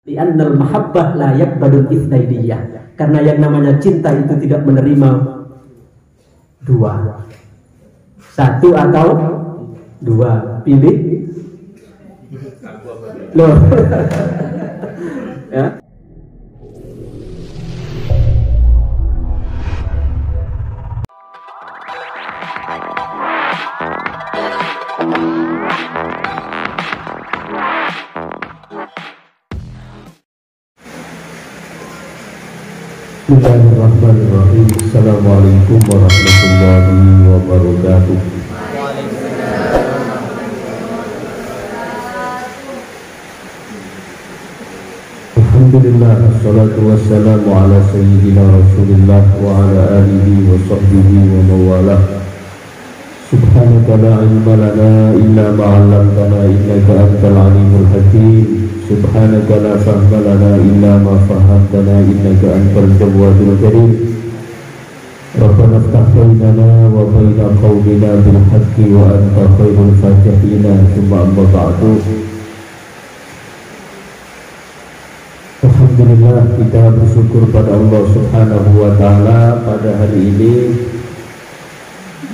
Li'annal mahabbah la yaqbalul itsnaidiyah. Karena yang namanya cinta itu tidak menerima dua. Satu atau dua. Pilih. Loh. Ya. Bismillahirrahmanirrahim. Assalamualaikum warahmatullahi wabarakatuh. Alhamdulillah, assalatu wassalamu ala sayyidina Rasulillah wa ala alihi wa sahbihi wa mawalah. Subhanaka la ilma lana illa ma 'allamtana innaka antal alimul hakim. Subhanaka la fahma lana illa ma fahamtana innaka antal jawwadul karim. Rabbana iftah bainana wa baina qaumina bil haqqi wa anta khairul fatihina. Tsumma amma ba'du. Alhamdulillah, kita bersyukur pada Allah Subhanahu wa taala pada hari ini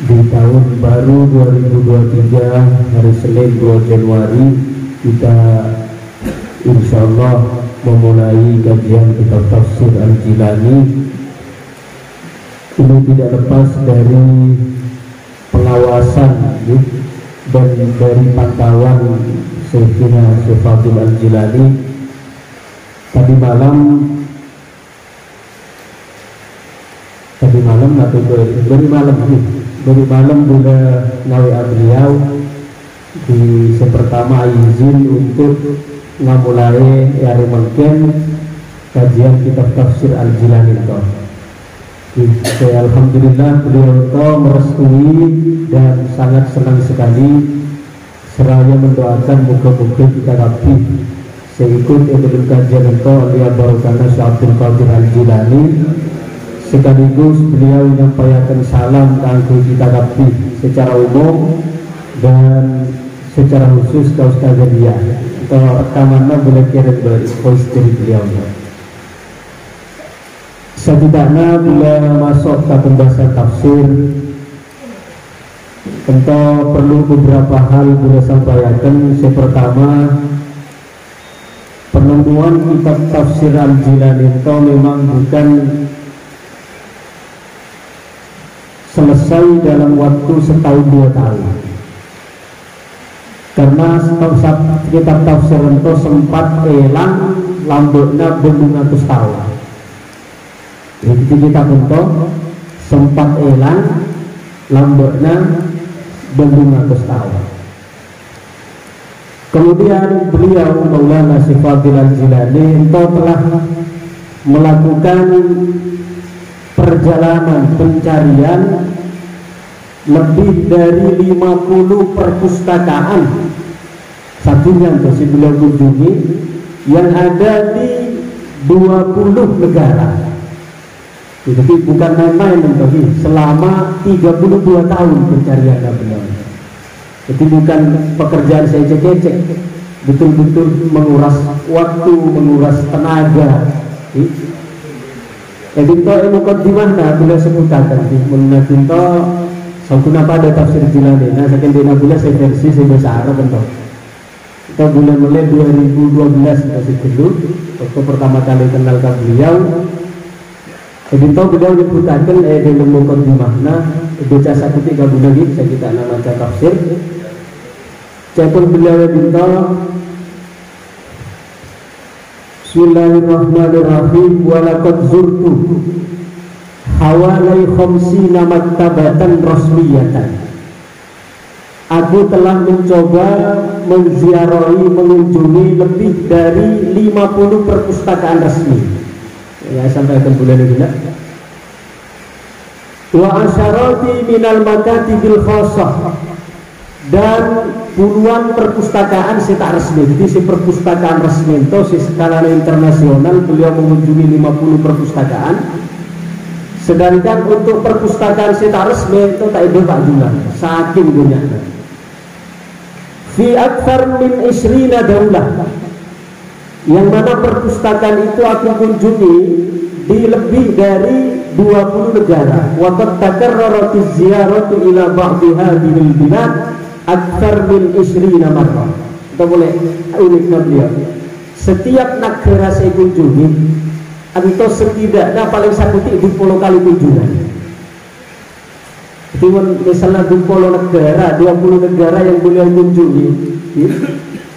di tahun baru 2023, hari Senin 2 Januari kita insyaallah memulai kajian kitab tafsir Al-Jilani. Ini tidak lepas dari pengawasan dan dari pantauan Syekhina Syekh Fadil Al-Jilani. Tadi malam atau dari malam bila nawa beliau di sepertama izin untuk ngamulai hari mungkin kajian kitab tafsir Al-Jilani itu. Alhamdulillah beliau itu merestui dan sangat senang sekali seraya mendoakan muka-muka kita rapi seikut dalam kajian itu dia barokana Syekh Abdul Qadir Al-Jilani. Sekaligus beliau menyampaikan salam ke kita rapi secara umum dan secara khusus ke Ustazah dia. Itu rekamannya boleh kirim dari voice dari beliau. Setidaknya bila masuk ke pembahasan tafsir, tentu perlu beberapa hal boleh sampaikan. Yang pertama, penemuan kitab tafsir Al-Jilani itu memang bukan selesai dalam waktu setahun 2 tahun. Karena kitab tafsir itu sempat hilang lambuknya bendungan tahun. Jadi kitab itu sempat hilang lambuknya bendungan tahun. Kemudian beliau Maulana Syekh Fadil Al-Jilani itu telah melakukan perjalanan pencarian lebih dari 50 perpustakaan satunya yang beliau kunjungi yang ada di 20 negara. Jadi bukan main-main selama 32 tahun pencarian beliau. Jadi bukan pekerjaan saya cek-cek, betul-betul menguras waktu, menguras tenaga. Jadi itu mukaddimahna bila sebutkan mengenai itu sangkuna pada tafsir Jilani. Nah, sekian dina bila saya versi saya bahasa Arab bentuk. Kita mulai 2012 masih dulu waktu pertama kali kenal ke beliau. Jadi itu beliau menyebutkan dalam mukaddimahna baca 1-3 bulan lagi saya kita nama tafsir. Jadi beliau minta Bismillahirrahmanirrahim. Walaqad zurtu hawalai khamsina maktabatan rasmiyatan. Aku telah mencoba menziarahi, mengunjungi lebih dari 50 perpustakaan resmi. Ya, sampai ke bulan ini. Wa asyarati minal makatibil khassah, dan puluhan perpustakaan tak resmi. Jadi si perpustakaan resmi itu si skala internasional beliau mengunjungi 50 perpustakaan. Sedangkan untuk perpustakaan tak resmi itu tak ada Pak Jumlah, saking banyaknya. Fi akthar min 20 daulah, yang mana perpustakaan itu aku kunjungi di lebih dari 20 negara. Wa qad takarraratiz ziyaratu ila ba'di hadhil bilad akthar min 20 marrah. Kita boleh uniknya beliau. Setiap negara saya kunjungi, atau setidaknya paling sakuti 20 kali kunjungan. Jadi misalnya 20 negara, 20 negara yang beliau kunjungi,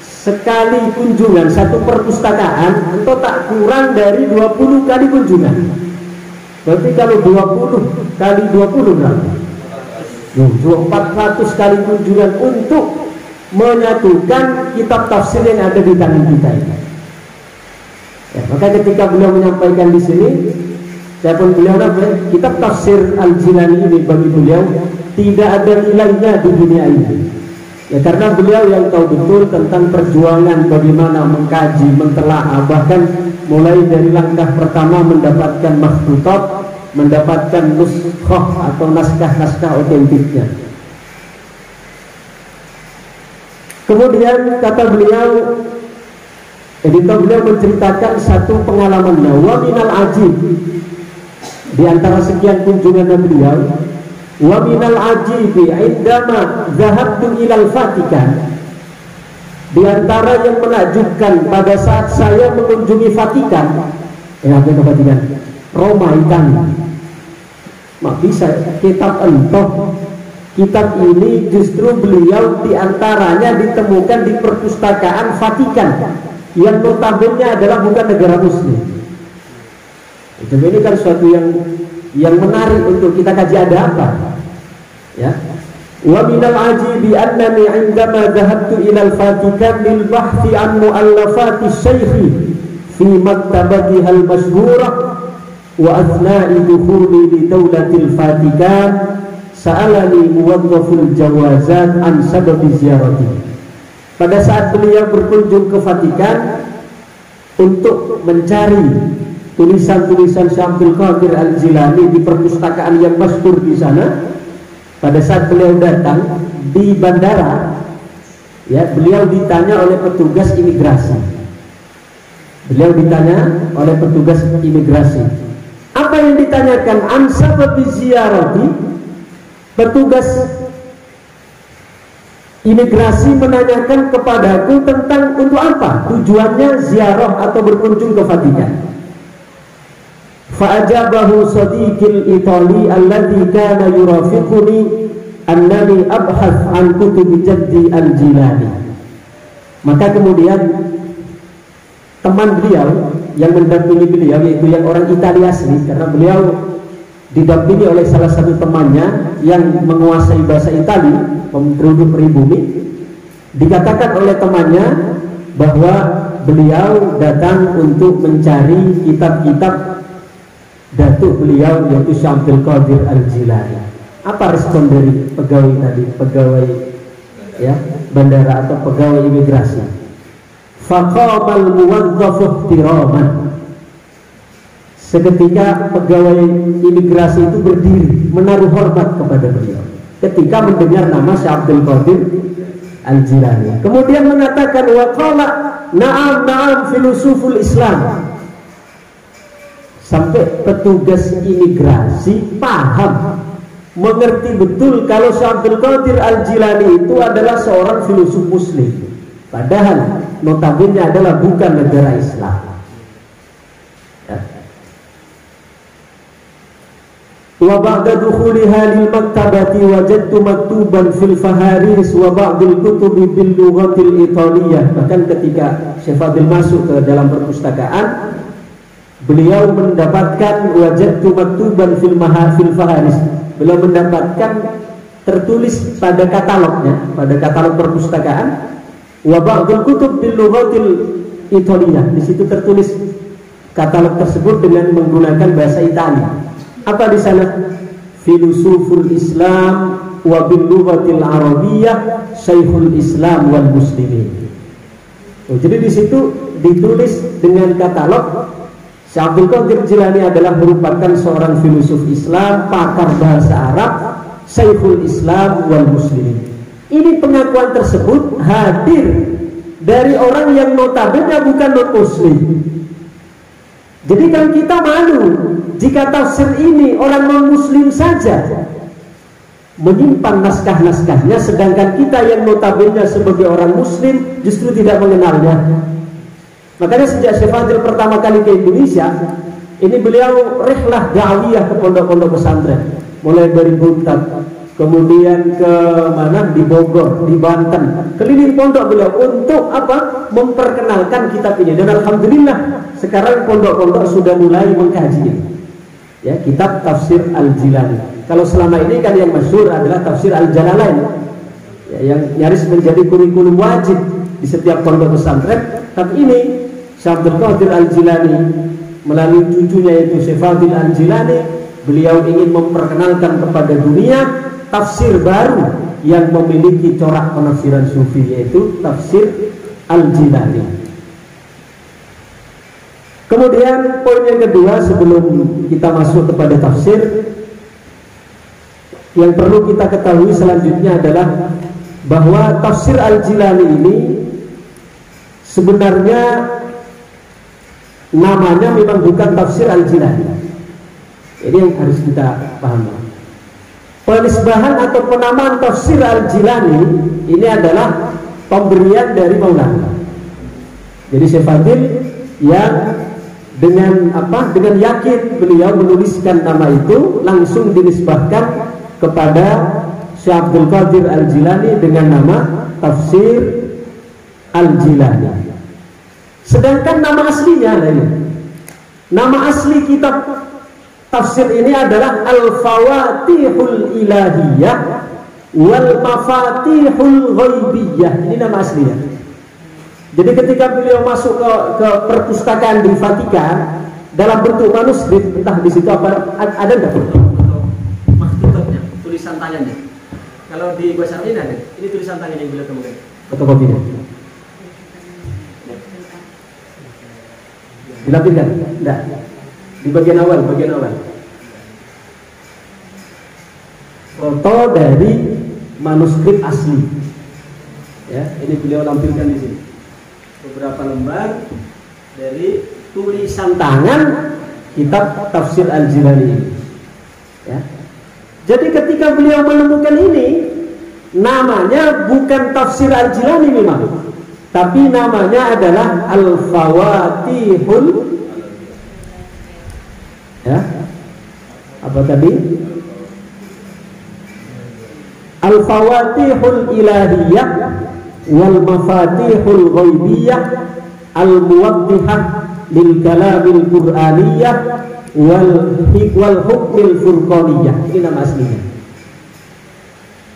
sekali kunjungan satu perpustakaan itu tak kurang dari 20 kali kunjungan. Berarti kalau 20 kali 20 berapa? 400 kali kunjungan untuk menyatukan kitab tafsir yang ada di tangan kita ini. Ya, maka ketika beliau menyampaikan di sini, saya pun beliau kitab tafsir Al-Jilani ini bagi beliau tidak ada nilainya di dunia ini. Ya, karena beliau yang tahu betul tentang perjuangan bagaimana mengkaji, mentelaah, bahkan mulai dari langkah pertama mendapatkan makhtutat, mendapatkan nuskhah atau naskah-naskah otentiknya. Kemudian kata beliau, editor beliau menceritakan satu pengalaman wa minal ajib di antara sekian kunjungan beliau. Wa minal ajibi indama zahabtu ilal Vatikan, di antara yang menakjubkan pada saat saya mengunjungi Vatikan, apa itu Vatikan? Roma, Italia. Mak bisa kitab entoh, kitab ini justru beliau diantaranya ditemukan di perpustakaan Vatikan yang notabene adalah bukan negara muslim. Itu ini kan suatu yang menarik untuk kita kaji, ada apa? Ya. Wa minal ajibi annani 'indama dhahabtu ila al-Vatikan lil bahthi an mu'allafati syaikhi fi maktabatiha al-mashhurah wa athna'i dukhuli li dawlatil Vatikan sa'alani muwazzaful jawazat an sababi ziyarati. Pada saat beliau berkunjung ke Vatikan untuk mencari tulisan-tulisan Syekh Abdul Qadir Al-Jilani di perpustakaan yang masyhur di sana, pada saat beliau datang di bandara, ya, beliau ditanya oleh petugas imigrasi. Beliau ditanya oleh petugas imigrasi. Apa yang ditanyakan? An sababi ziyarati. Petugas imigrasi menanyakan kepadaku tentang untuk apa tujuannya ziarah atau berkunjung ke Vatikan. Fa'ajabahu sadiqil Itali alladhi kana yurafiquni annani abhath an kutubi jaddi Al-Jilani. Maka kemudian teman beliau yang mendampingi beliau, yaitu yang orang Italia asli, karena beliau didampingi oleh salah satu temannya yang menguasai bahasa Itali, penduduk pribumi. Dikatakan oleh temannya bahwa beliau datang untuk mencari kitab-kitab datuk beliau, yaitu Syekh Abdul Qadir Al-Jilani. Apa respon dari pegawai tadi, pegawai ya bandara atau pegawai imigrasi? Faqamal muwadzafu ihtiraman. Seketika pegawai imigrasi itu berdiri menaruh hormat kepada beliau ketika mendengar nama Syekh Abdul Qadir Al-Jilani. Kemudian mengatakan wa qala na'am na'am filusuful Islam. Sampai petugas imigrasi paham, mengerti betul kalau Syekh Abdul Qadir Al-Jilani itu adalah seorang filosof muslim, padahal notabene adalah bukan negara Islam. Wa ba'da dukhuliha lil maktabati wajadtu maktuban fil faharis wa ba'dil kutubi bil lughatil italiyah. Bahkan ketika Syekh Fadil masuk ke dalam perpustakaan, beliau mendapatkan wajadtu maktuban fil faharis. Beliau mendapatkan tertulis pada katalognya, pada katalog perpustakaan, wa ba'dil kutub bil lughatil italiyah. Di situ tertulis katalog tersebut dengan menggunakan bahasa Italia. Apa di sana? Filusuful Islam wa bil lughatil arabiyyah Syekhul Islam wal Muslimin. Jadi di situ ditulis dengan katalog Syekh Abdul Qadir Jilani adalah merupakan seorang filosof Islam, pakar bahasa Arab, Syekhul Islam wal Muslimin. Ini pengakuan tersebut hadir dari orang yang notabene bukan non-muslim. Jadi kan kita malu jika tafsir ini orang non-muslim saja menyimpan naskah-naskahnya, sedangkan kita yang notabene sebagai orang muslim justru tidak mengenalnya. Makanya sejak Syekh Fadil pertama kali ke Indonesia, ini beliau rihlah da'wiyah ke pondok-pondok pesantren, mulai dari Buntat, kemudian ke mana, di Bogor, di Banten, keliling pondok beliau untuk apa? Memperkenalkan kitab ini. Dan alhamdulillah sekarang pondok-pondok sudah mulai mengkaji ya kitab Tafsir Al-Jilani. Kalau selama ini kan yang masyhur adalah Tafsir Al-Jalalain ya, yang nyaris menjadi kurikulum wajib di setiap pondok pesantren. Tapi ini Syekh Abdul Qadir Al-Jilani melalui cucunya yaitu Syekh Fadil Al-Jilani, beliau ingin memperkenalkan kepada dunia tafsir baru yang memiliki corak penafsiran sufi, yaitu Tafsir Al-Jilani. Kemudian poin yang kedua sebelum kita masuk kepada tafsir, yang perlu kita ketahui selanjutnya adalah bahwa Tafsir Al-Jilani ini sebenarnya namanya memang bukan Tafsir Al-Jilani. Ini yang harus kita pahami. Penisbahan atau penamaan Tafsir Al-Jilani ini adalah pemberian dari Maulana. Jadi Syekh Fadil yang dengan yakin beliau menuliskan nama itu langsung dinisbahkan kepada Syekh Abdul Qadir Al-Jilani dengan nama Tafsir Al-Jilani. Sedangkan nama aslinya nama asli kitab tafsir ini adalah Al-Fawatihul Ilahiyah wal Mafatihul Ghaibiyah. Ini nama aslinya. Jadi ketika beliau masuk ke perpustakaan di Vatikan dalam bentuk manuskrip, entah di situ apa ada enggak maktubnya, tulisan tangannya. Kalau di bahasa Arab ada. Ini tulisan tangan yang beliau temukan. Fotokopinya. Dilampirkan? Enggak. Di bagian awal. Foto dari manuskrip asli. Ya, ini beliau lampirkan di sini. Beberapa lembar dari tulisan tangan kitab Tafsir Al-Jilani ini. Ya. Jadi ketika beliau menemukan ini, namanya bukan Tafsir Al-Jilani memang, tapi namanya adalah Al-Fawatihul, ya, apa tadi? Al-Fawatihul Ilahiyah wal Mafatihul Ghaibiyah al-Muwaddihah lil Kalamil Qur'aniyah wal Hukmil Furqaniyah. Ini nama aslinya.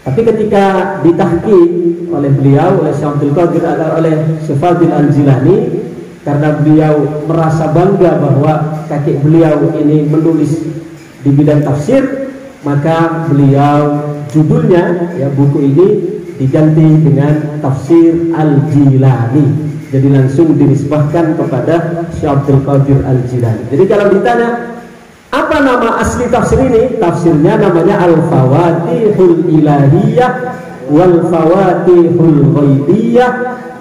Tapi ketika ditahqiq oleh beliau, oleh Syekh Abdul Qadir, oleh Syekh Fadil Al-Jilani, karena beliau merasa bangga bahwa kakek beliau ini menulis di bidang tafsir, maka beliau judulnya, ya, buku ini diganti dengan Tafsir Al-Jilani. Jadi langsung dinisbahkan kepada Syekh Abdul Qadir Al-Jilani. Jadi kalau ditanya apa nama asli tafsir ini, tafsirnya namanya Al-Fawatihul Ilahiyah wal Fawatihul Ghaibiyah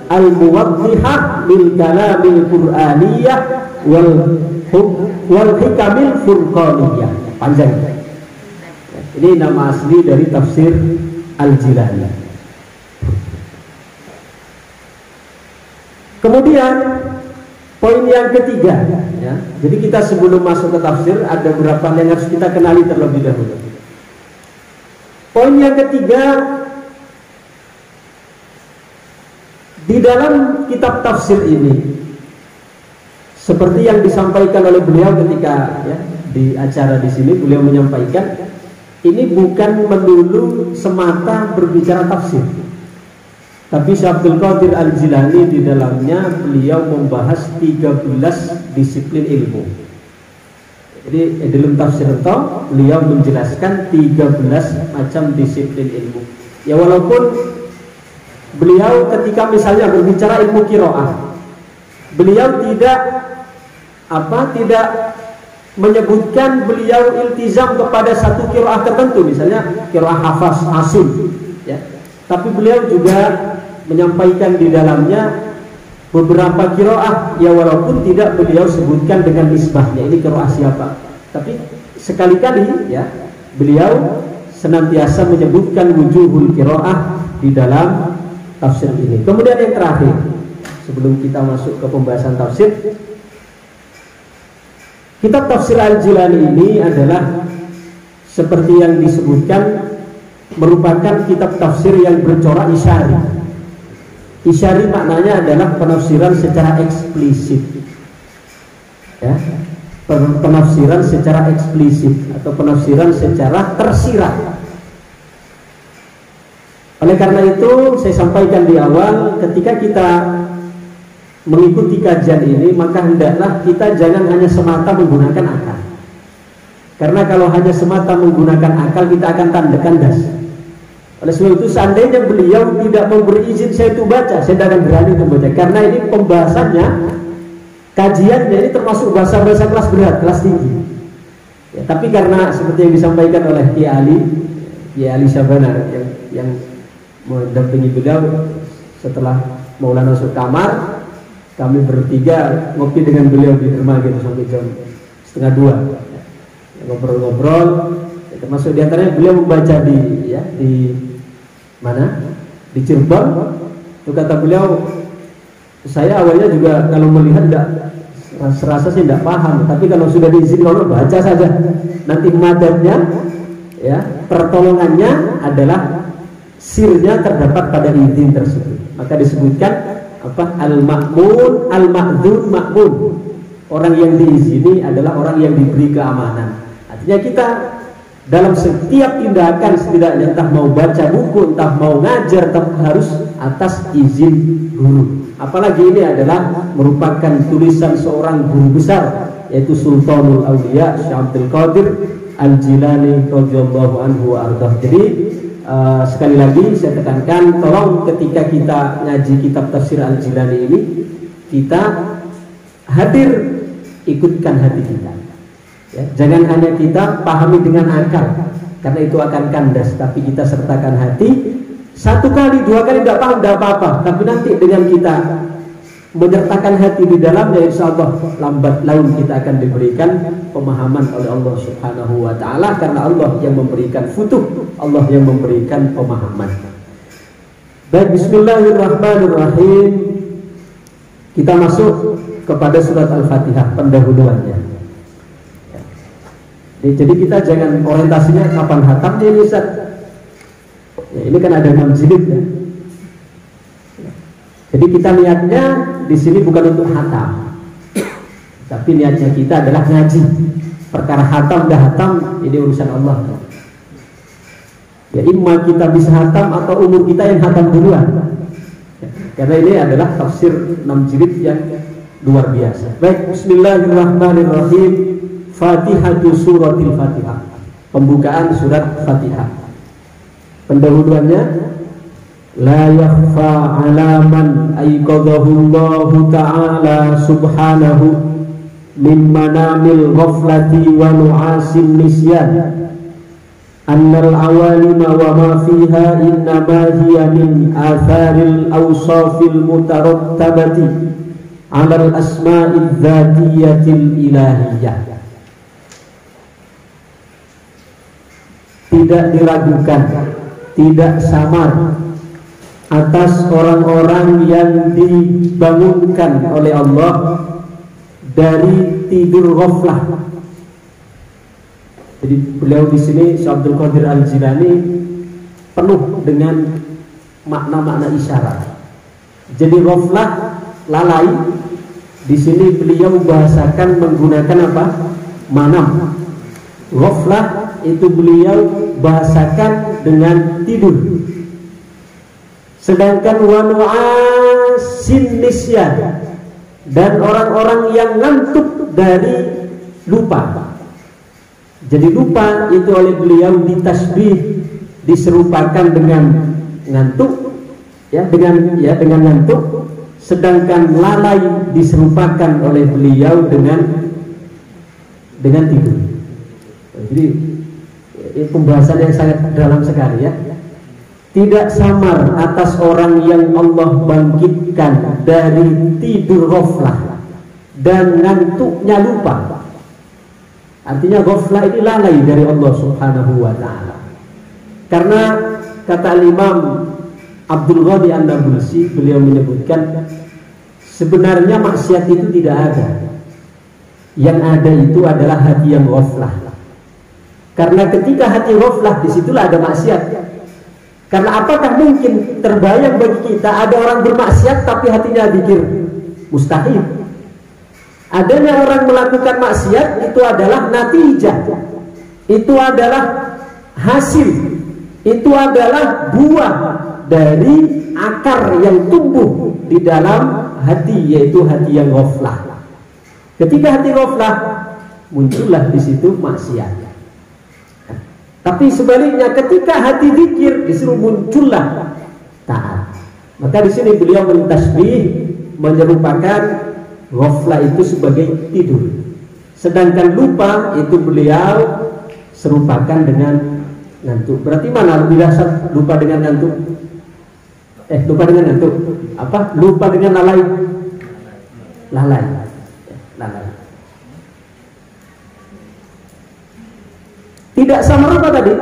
al-Muwaddihah lil Kalamil Qur'aniyah wal Hikamil Furqaniyah. Panjang. Ini nama asli dari Tafsir Al-Jilani. Kemudian poin yang ketiga, ya. Jadi kita sebelum masuk ke tafsir ada beberapa yang harus kita kenali terlebih dahulu. Poin yang ketiga, di dalam kitab tafsir ini, seperti yang disampaikan oleh beliau ketika, ya, di acara di sini, beliau menyampaikan ini bukan melulu semata berbicara tafsir. Tapi Syekh Abdul Qadir Al-Jilani di dalamnya beliau membahas 13 disiplin ilmu. Jadi dalam tafsir itu beliau menjelaskan 13 macam disiplin ilmu. Ya, walaupun beliau ketika misalnya berbicara ilmu qiraah, beliau tidak menyebutkan beliau iltizam kepada satu qiraah tertentu, misalnya qiraah Hafs, Asim, ya. Tapi beliau juga menyampaikan di dalamnya beberapa qiraah ya walaupun tidak beliau sebutkan dengan nisbahnya ini qiraah siapa, tapi sekali-kali ya beliau senantiasa menyebutkan wujuhul qiraah di dalam tafsir ini. Kemudian yang terakhir sebelum kita masuk ke pembahasan tafsir, kitab tafsir Al-Jilani ini adalah seperti yang disebutkan merupakan kitab tafsir yang bercorak isyari. Isyari maknanya adalah penafsiran secara eksplisit, ya, penafsiran secara eksplisit atau penafsiran secara tersirat. Oleh karena itu saya sampaikan di awal, ketika kita mengikuti kajian ini maka hendaklah kita jangan hanya semata menggunakan akal, karena kalau hanya semata menggunakan akal kita akan kandas. Oleh sebab itu seandainya beliau tidak memberi izin saya itu baca, saya tidak akan berani untuk baca, karena ini pembahasannya, kajiannya ini termasuk bahasa-bahasa kelas berat, kelas tinggi ya, tapi karena seperti yang disampaikan oleh Kiai Ali Syabana yang mendampingi beliau setelah Maulana masuk kamar, kami bertiga ngopi dengan beliau di rumah gitu sampai jam 1:30 ya, ngobrol-ngobrol ya, termasuk diantaranya beliau membaca di mana? Di Cirebon. Itu kata beliau, saya awalnya juga kalau melihat tidak serasa sih tidak paham, tapi kalau sudah diizinkan Allah baca saja. Nanti madadnya ya, pertolongannya adalah sirnya terdapat pada izin tersebut. Maka disebutkan apa? Al-ma'mun, al-ma'dzun, ma'mun. Orang yang diizini adalah orang yang diberi keamanan. Artinya kita dalam setiap tindakan setidaknya entah mau baca buku, entah mau ngajar, tetap harus atas izin guru. Apalagi ini adalah merupakan tulisan seorang guru besar, yaitu Sultanul Auliya Syekh Abdul Qadir Al-Jilani radhiyallahu anhu wa ardhah. Jadi sekali lagi saya tekankan, tolong ketika kita ngaji kitab tafsir Al-Jilani ini, kita hadir, ikutkan hati kita. Ya, jangan hanya kita pahami dengan akal, karena itu akan kandas, tapi kita sertakan hati. Satu kali, dua kali tidak paham, tidak apa-apa, tapi nanti dengan kita menyertakan hati di dalamnya, insya Allah lambat laun kita akan diberikan pemahaman oleh Allah Subhanahu wa Ta'ala, karena Allah yang memberikan futuh, Allah yang memberikan pemahaman. Baik, bismillahirrahmanirrahim. Kita masuk kepada surat Al-Fatihah, pendahuluannya. Jadi kita jangan orientasinya kapan hatamnya ini Ustaz. Ya, ini kan ada 6 jilid ya. Jadi kita niatnya di sini bukan untuk hatam, tapi niatnya kita adalah ngaji. Perkara hatam dah hatam ini urusan Allah. Ya, imma kita bisa hatam atau umur kita yang hatam duluan. Ya, karena ini adalah tafsir 6 jilid yang luar biasa. Baik, bismillahirrahmanirrahim. Fatihatu suratil Fatihah. Pembukaan surat Fatihah. Pendahuluannya, la yakhfa 'ala man ayqadhahu Allah ta'ala subhanahu min manamil ghaflati wa nu'asin nisyan annal awalima wa ma fiha innama hiya min atharil awsafil mutarattabati 'ala al-asma'idz dzatiyatil ilahiyyah. Tidak diragukan, tidak samar atas orang-orang yang dibangunkan oleh Allah dari tidur ghaflah. Jadi beliau di sini Syekh Abdul Qadir Al-Jilani penuh dengan makna-makna isyarat. Jadi ghaflah, lalai, di sini beliau bahasakan menggunakan apa? Manam. Ghaflah itu beliau bahasakan dengan tidur. Sedangkan wanu'asin nisyan, dan orang-orang yang ngantuk dari lupa. Jadi lupa itu oleh beliau ditasbih, diserupakan dengan ngantuk, ya dengan ngantuk. Sedangkan lalai diserupakan oleh beliau dengan tidur. Jadi ini pembahasan yang sangat dalam sekali ya. tidak samar atas orang yang Allah bangkitkan dari tidur ghaflah dan ngantuknya lupa. Artinya ghaflah ini lalai dari Allah Subhanahu wa taala. Karena kata Imam Abdul Ghani An-Nabulsi, beliau menyebutkan sebenarnya maksiat itu tidak ada. Yang ada itu adalah hati yang ghaflah. Karena ketika hati ghaflah, disitulah ada maksiat. Karena apakah mungkin terbayang bagi kita ada orang bermaksiat tapi hatinya zikir? Mustahil. Adanya orang melakukan maksiat itu adalah natijah, itu adalah hasil, itu adalah buah dari akar yang tumbuh di dalam hati, yaitu hati yang ghaflah. Ketika hati ghaflah, muncullah di situ maksiat. Tapi sebaliknya, ketika hati zikir, disuruh muncullah taat. Maka di sini beliau mentasbih, menyerupakan ghaflah itu sebagai tidur, sedangkan lupa itu beliau serupakan dengan ngantuk. Berarti mana lebih dasar, lupa dengan ngantuk? Lupa dengan ngantuk apa? Lupa dengan lalai. Lalai. Tidak sama apa tadi?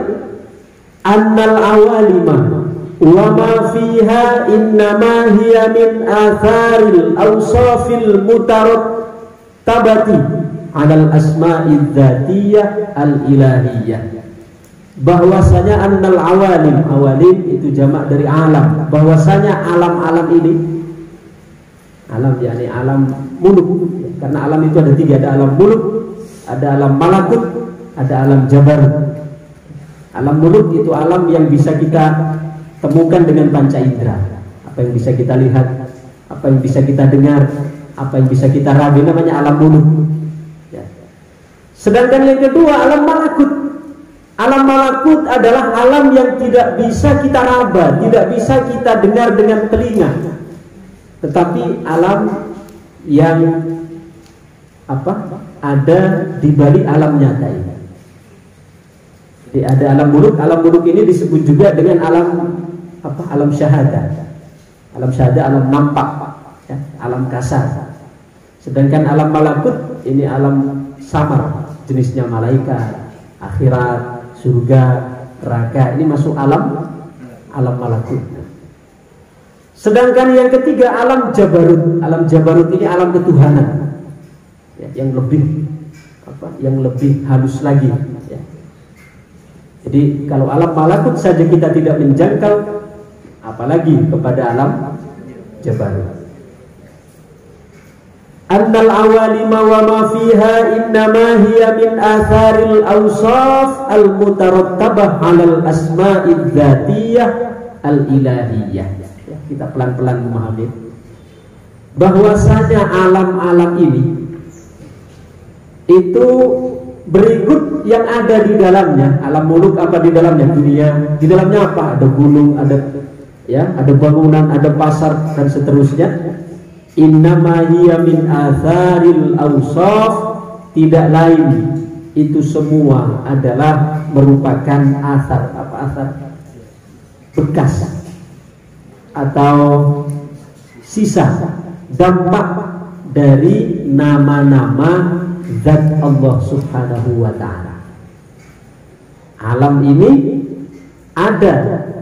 Annal awalima wa ma fiha innama hiya min atharil awsafil mutarattabati 'alal asma'id dzatiyah al-ilahiyah. Bahwasanya annal awalim itu jamak dari alam, bahwasanya alam-alam ini, alam yakni alam muluk, karena alam itu ada tiga, ada alam muluk, ada alam malakut, ada alam jabarut. Alam muluk itu alam yang bisa kita temukan dengan panca indera, apa yang bisa kita lihat, apa yang bisa kita dengar, apa yang bisa kita raba, namanya alam muluk ya. Sedangkan yang kedua alam malakut. Alam malakut adalah alam yang tidak bisa kita raba, tidak bisa kita dengar dengan telinga, tetapi alam yang ada di balik alam nyata ini. Jadi ada alam muluk. Alam muluk ini disebut juga dengan alam alam syahadah. Alam syahadah, alam nampak ya, alam kasar. Sedangkan alam malakut ini alam samar, jenisnya malaikat, akhirat, surga, neraka, ini masuk alam malakut. Sedangkan yang ketiga alam jabarut. Alam jabarut ini alam ketuhanan ya, yang lebih halus lagi ya. Jadi kalau alam malakut saja kita tidak menjangkau, apalagi kepada alam jabarut. Annal awalima wa ma fiha innama hiya min atharil awsaf al mutarattabah 'alal asma'id dzatiyah al ilahiyah. Ya, kita pelan-pelan memahami bahwasanya alam-alam ini itu berikut yang ada di dalamnya. Alam muluk apa di dalamnya? Dunia. Di dalamnya apa? Ada gunung, ada bangunan, ada pasar dan seterusnya. Innama hiya min atharil awsaf, tidak lain itu semua adalah merupakan asar. Apa asar? Bekas atau sisa, dampak dari nama-nama zat Allah Subhanahu wa ta'ala. Alam ini adalah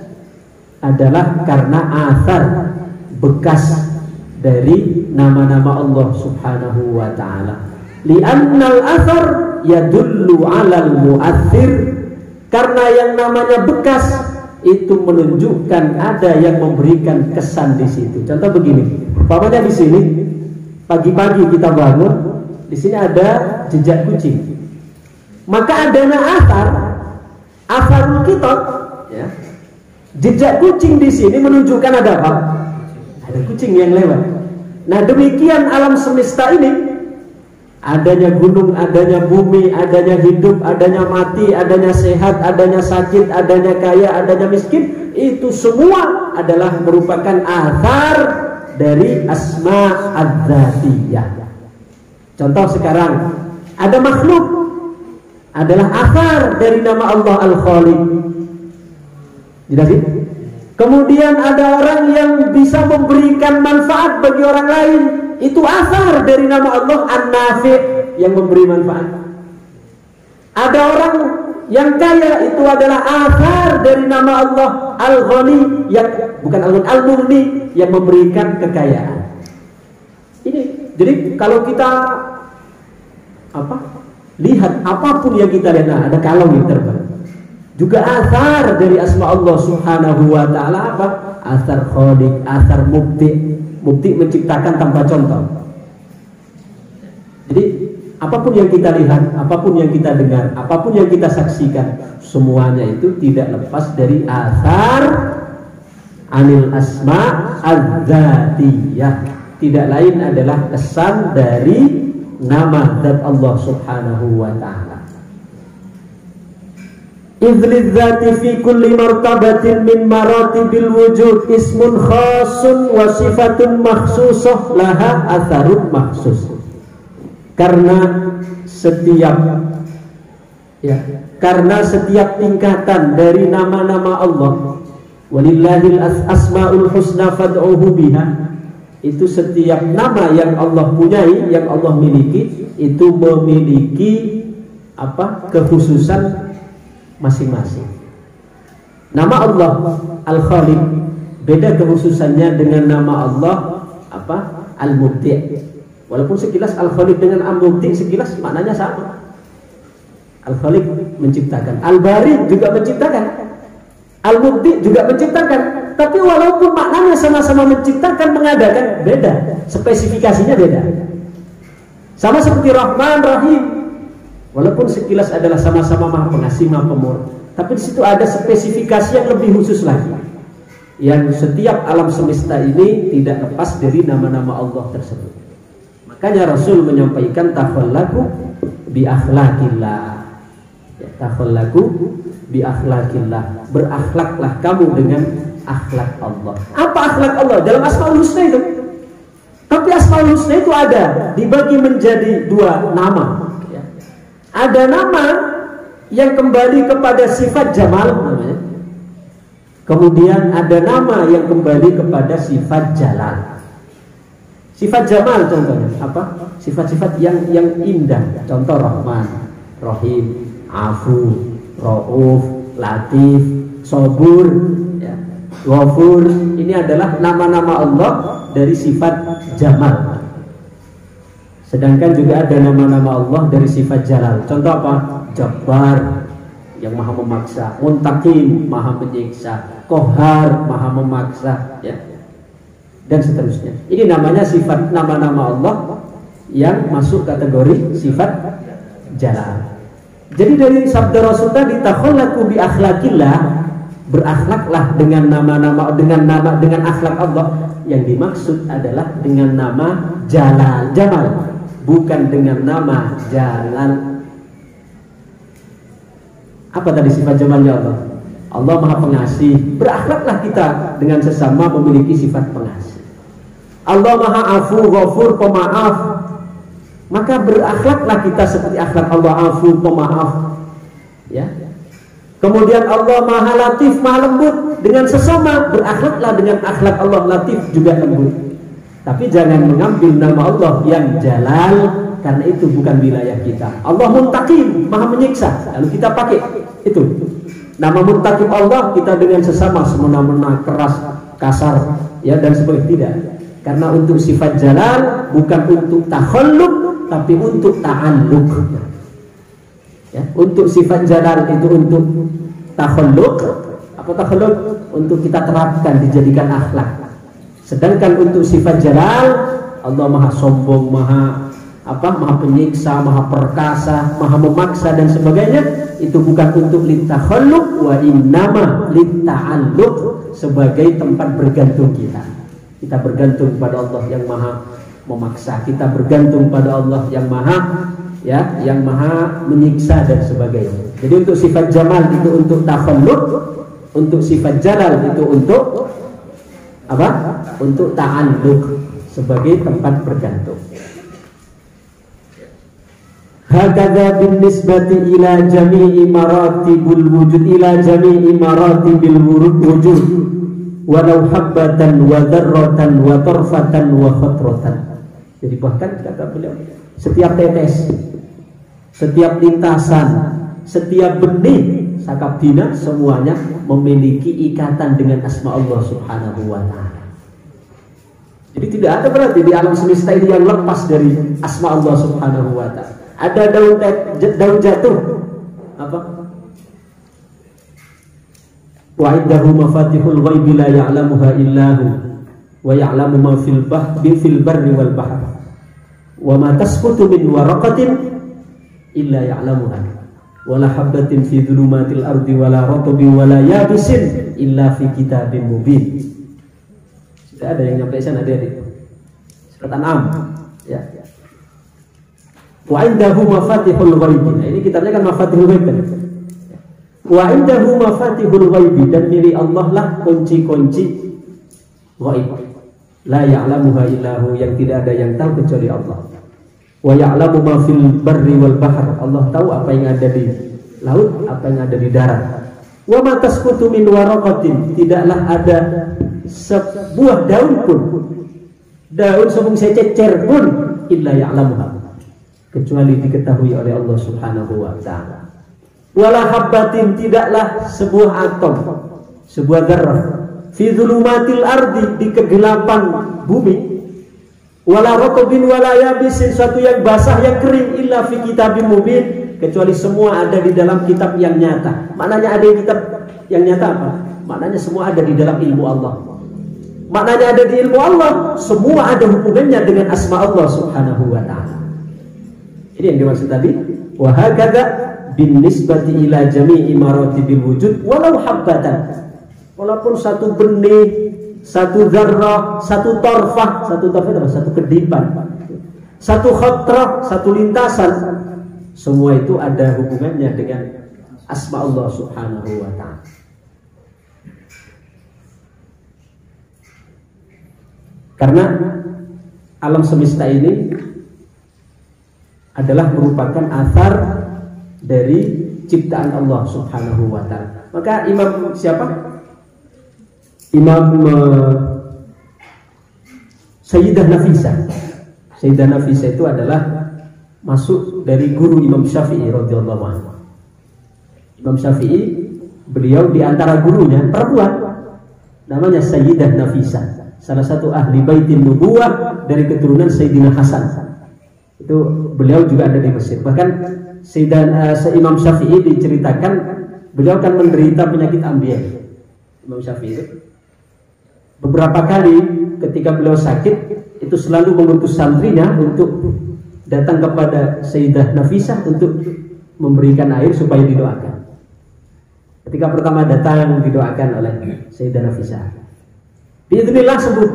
karena asar, bekas dari nama-nama Allah Subhanahu wa ta'ala. Li'annal athar yadullu 'alal mu'athir, karena yang namanya bekas itu menunjukkan ada yang memberikan kesan di situ. Contoh begini, umpamanya di sini pagi-pagi kita bangun, di sini ada jejak kucing. Maka adanya atharul kitab ya. Jejak kucing di sini menunjukkan ada apa? Ada kucing yang lewat. Nah demikian alam semesta ini, adanya gunung, adanya bumi, adanya hidup, adanya mati, adanya sehat, adanya sakit, adanya kaya, adanya miskin, itu semua adalah merupakan athar dari asma adzatiyah. Contoh sekarang ada makhluk, adalah athar dari nama Allah Al-Khaliq. Tidak sih? Kemudian ada orang yang bisa memberikan manfaat bagi orang lain, itu asar dari nama Allah An-Nafi' yang memberi manfaat. Ada orang yang kaya, itu adalah asar dari nama Allah Al-Ghani, yang bukan Al-Mughni, yang memberikan kekayaan. Ini, jadi kalau kita lihat apapun yang kita lihat, ada kalau yang terbang. Juga asar dari asma Allah Subhanahu wa ta'ala apa? Asar khaliq, asar mubti. Mubti menciptakan tanpa contoh. Jadi apapun yang kita lihat, apapun yang kita dengar, apapun yang kita saksikan, semuanya itu tidak lepas dari asar anil asma al-dzatiyah. Tidak lain adalah kesan dari nama zat Allah Subhanahu wa ta'ala. Idzlidzati fi kulli martabatin min maratibil wujud ismun khasun wa sifatun makhsusah laha atharun makhsus. Karena setiap tingkatan dari nama-nama Allah, walillahil asmaul husna fad'uhu biha, itu setiap nama yang Allah punyai, yang Allah miliki, itu memiliki kekhususan masing-masing. Nama Allah Al-Khaliq beda kekhususannya dengan nama Allah Al-Mubti'. Walaupun sekilas Al-Khaliq dengan Al-Mubti' sekilas maknanya sama. Al-Khaliq menciptakan, Al-Bari juga menciptakan, Al-Mubti' juga menciptakan. Tapi walaupun maknanya sama-sama menciptakan, mengadakan, beda, spesifikasinya beda. Sama seperti Rahman, Rahim. Walaupun sekilas adalah sama-sama Maha Pengasih, Maha Pemurah, tapi di situ ada spesifikasi yang lebih khusus lagi. Yang setiap alam semesta ini tidak lepas dari nama-nama Allah tersebut. Makanya Rasul menyampaikan takhallaku bi akhlaqillah. Ya, takhallaku bi akhlaqillah. Berakhlaklah kamu dengan akhlak Allah. Apa akhlak Allah? Dalam Asmaul Husna itu. Tapi Asmaul Husna itu ada dibagi menjadi dua nama. Ada nama yang kembali kepada sifat jamal namanya. Kemudian ada nama yang kembali kepada sifat jalal. Sifat jamal contohnya apa? Sifat-sifat yang indah. Contoh Rahman, Rahim, Afu, Rauf, Latif, Sobur, ya, Ghafur. Ini adalah nama-nama Allah dari sifat jamal. Sedangkan juga ada nama-nama Allah dari sifat jalal. Contoh apa? Jabbar, yang maha memaksa. Muntakim, maha menyiksa. Qahar, maha memaksa, ya. Dan seterusnya. Ini namanya sifat nama-nama Allah yang masuk kategori sifat jalal. Jadi dari sabda Rasul tadi, takhallaku bi akhlaqillah, berakhlaklah dengan nama-nama, dengan akhlak Allah. Yang dimaksud adalah dengan nama jalal, jamal. Bukan dengan nama jalan. Apa tadi sifat jamalnya Allah? Allah Maha Pengasih. Berakhlaklah kita dengan sesama memiliki sifat pengasih. Allah Maha Afu, Ghafur, Pemaaf. Maka berakhlaklah kita seperti akhlak Allah, Afu, Pemaaf. Ya. Kemudian Allah Maha Latif, Maha Lembut. Dengan sesama berakhlaklah dengan akhlak Allah, Latif juga lembut. Tapi jangan mengambil nama Allah yang jalal, karena itu bukan wilayah kita. Allah Muntakim, Maha menyiksa, lalu kita pakai itu. Nama Muntakim Allah kita dengan sesama semena-mena, keras, kasar, ya, dan sebagainya. Tidak. Karena untuk sifat jalal bukan untuk takhalluq, tapi untuk ta'alluq. Ya, untuk sifat jalal itu untuk takhalluq. Apa takhalluq? Untuk kita terapkan, dijadikan akhlak. Sedangkan untuk sifat jalal, Allah Maha sombong, Maha penyiksa, Maha perkasa, Maha memaksa dan sebagainya. Itu bukan untuk litakhalluq, wa innama litta'alluq, sebagai tempat bergantung kita. Kita bergantung pada Allah yang Maha memaksa, kita bergantung pada Allah yang Maha, ya, yang Maha menyiksa dan sebagainya. Jadi untuk sifat jamal itu untuk takhalluq, untuk sifat jalal itu untuk apa? Untuk ta'alluq, sebagai tempat bergantung. Hakadha bin nisbati ila jami'i maratibul wujud, ila jami'i maratibil wujud. walau habbatan wa dzarratan wa tarfatan wa khatratan. Jadi bahkan kata beliau, setiap tetes, setiap lintasan, setiap benih sakabdina semuanya memiliki ikatan dengan asma Allah Subhanahu wa taala. Jadi tidak ada berarti di alam semesta ini yang lepas dari asma Allah Subhanahu wa taala. Ada daun jatuh, apa? Wa indahu mafatihul ghaibi la ya'lamuha illahu wa ya'lamu ma fil barri wal bahr. Wa ma tasqutu min waraqatin illa ya'lamuha. Wa la habatin fi dhulumatil ardi wa la ratbin wa la yabisin illa fi kitabim mubin. Tidak ada yang nyampe sana adik-adik. Surat An'am, ya. Wa indahu mafatihul ghaibi. Nah, ini kitabnya kan mafatihul ghaibi. Wa indahu mafatihul ghaibi, dan milik Allah lah kunci-kunci ghaib. La ya'lamuha illahu, yang tidak ada yang tahu kecuali Allah. Wa ya'lamu ma fil barri wal bahr. Allah tahu apa yang ada di laut, apa yang ada di darat. Wa ma tasqutu min waraqatin, tidaklah ada sebuah daun pun, daun sebung sececer pun, illa ya'lamuha, kecuali diketahui oleh Allah Subhanahu wa taala. Wala habbatin, tidaklah sebuah atom, sebuah zarrah, fi dzulumatil ardi, di kegelapan bumi, wala ratbin wala yabisin, suatu yang basah yang kering, illa fi kitabim mubin, kecuali semua ada di dalam kitab yang nyata. Maknanya ada di kitab yang nyata apa? Maknanya semua ada di dalam ilmu Allah. Maknanya ada di ilmu Allah, semua ada hubungannya dengan asma Allah Subhanahu wa taala. Ini yang dimaksud tadi, wa hakadha bin nisbati ila jami'i maratibil wujud walau habbatan. Walaupun satu benih, satu zarrah, satu torfah, satu kedipan, satu khatrah, satu lintasan, semua itu ada hubungannya dengan asma Allah Subhanahu wa taala. Karena alam semesta ini adalah merupakan asar dari ciptaan Allah Subhanahu wa taala. Maka Imam siapa? Imam Sayyidah Nafisah. Sayyidah Nafisah itu adalah masuk dari guru Imam Syafi'i radhiyallahu anhu. Imam Syafi'i, beliau di antara gurunya perempuan, namanya Sayyidah Nafisah, salah satu ahli baitin nubuwah dari keturunan Sayyidina Hasan. Itu beliau juga ada di Mesir. Bahkan Imam Syafi'i diceritakan beliau akan menderita penyakit ambyah. Imam Syafi'i beberapa kali ketika beliau sakit itu selalu mengutus santrinya untuk datang kepada Sayyidah Nafisah untuk memberikan air supaya didoakan. Ketika pertama datang didoakan oleh Sayyidah Nafisah, biidznillah sembuh.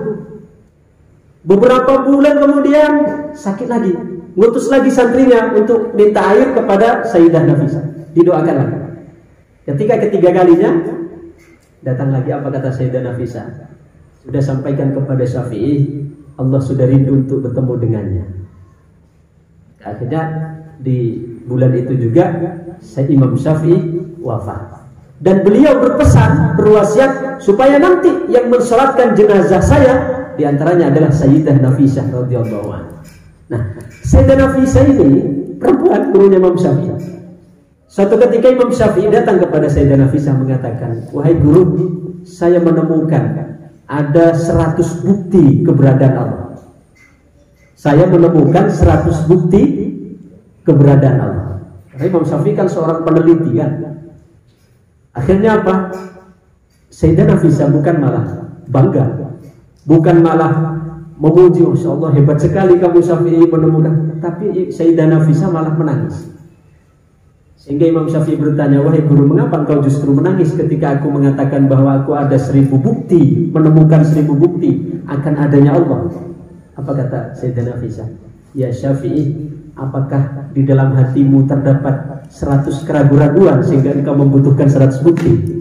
Beberapa bulan kemudian sakit lagi, ngutus lagi santrinya untuk minta air kepada Sayyidah Nafisah, didoakan lagi. Ketika ketiga kalinya datang lagi, apa kata Sayyidah Nafisah? Sudah sampaikan kepada Syafi'i, Allah sudah rindu untuk bertemu dengannya. Akhirnya di bulan itu juga Imam Syafi'i wafat. Dan beliau berpesan, berwasiat supaya nanti yang mensolatkan jenazah saya diantaranya adalah Sayyidah Nafisah radhiyallahu anha. Nah, Sayyidah Nafisah ini perempuan, gurunya Imam Syafi'i. Suatu ketika Imam Syafi'i datang kepada Sayyidah Nafisah mengatakan, wahai guru, saya menemukan ada 100 bukti keberadaan Allah. Saya menemukan 100 bukti keberadaan Allah. Karena Imam Syafi'i kan seorang peneliti kan. Akhirnya apa? Sayyidah Nafisah bukan malah bangga, bukan malah memuji, Masya Allah hebat sekali kamu Syafi'i menemukan, tapi Sayyidah Nafisah malah menangis. Sehingga Imam Syafi'i bertanya, wahai guru, mengapa engkau justru menangis ketika aku mengatakan bahwa aku ada 1000 bukti, menemukan 1000 bukti akan adanya Allah? Apa kata Sayyidah Nafisah? Ya Syafi'i, apakah di dalam hatimu terdapat 100 keraguan-raguan sehingga engkau membutuhkan 100 bukti?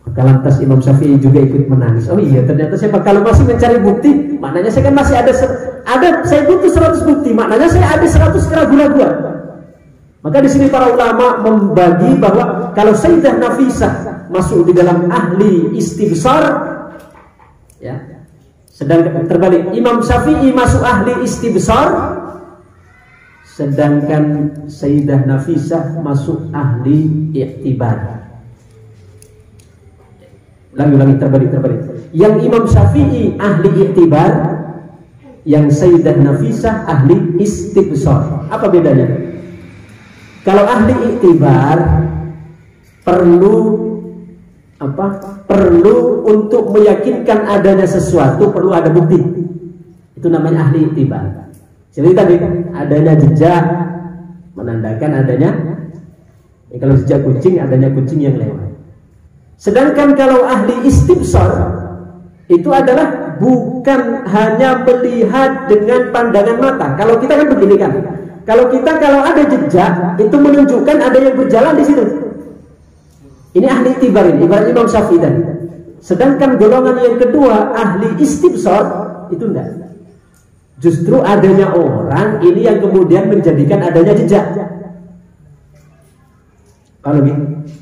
Maka lantas Imam Syafi'i juga ikut menangis. Oh iya, ternyata saya kalau masih mencari bukti, maknanya saya kan masih ada saya butuh 100 bukti, maknanya saya ada 100 keraguan-raguan. Maka di sini para ulama membagi bahwa kalau Sayyidah Nafisah masuk di dalam ahli istibsar, ya. Sedangkan terbalik, Imam Syafi'i masuk ahli istibsar, sedangkan Sayyidah Nafisah masuk ahli i'tibar. Ulangi terbalik. Yang Imam Syafi'i ahli i'tibar, yang Sayyidah Nafisah ahli istibsar. Apa bedanya? Kalau ahli i'tibar perlu untuk meyakinkan adanya sesuatu, perlu ada bukti. Itu namanya ahli i'tibar. Seperti tadi, adanya jejak menandakan adanya, kalau jejak kucing, adanya kucing yang lewat. Sedangkan kalau ahli istibsar itu adalah bukan hanya melihat dengan pandangan mata. Kalau kita kan begini kan, kalau ada jejak itu menunjukkan ada yang berjalan di situ. Ini ahli i'tibar, ini ibarat Imam Syafi'i tadi. Sedangkan golongan yang kedua, ahli istibsar, itu enggak. Justru adanya orang ini yang kemudian menjadikan adanya jejak.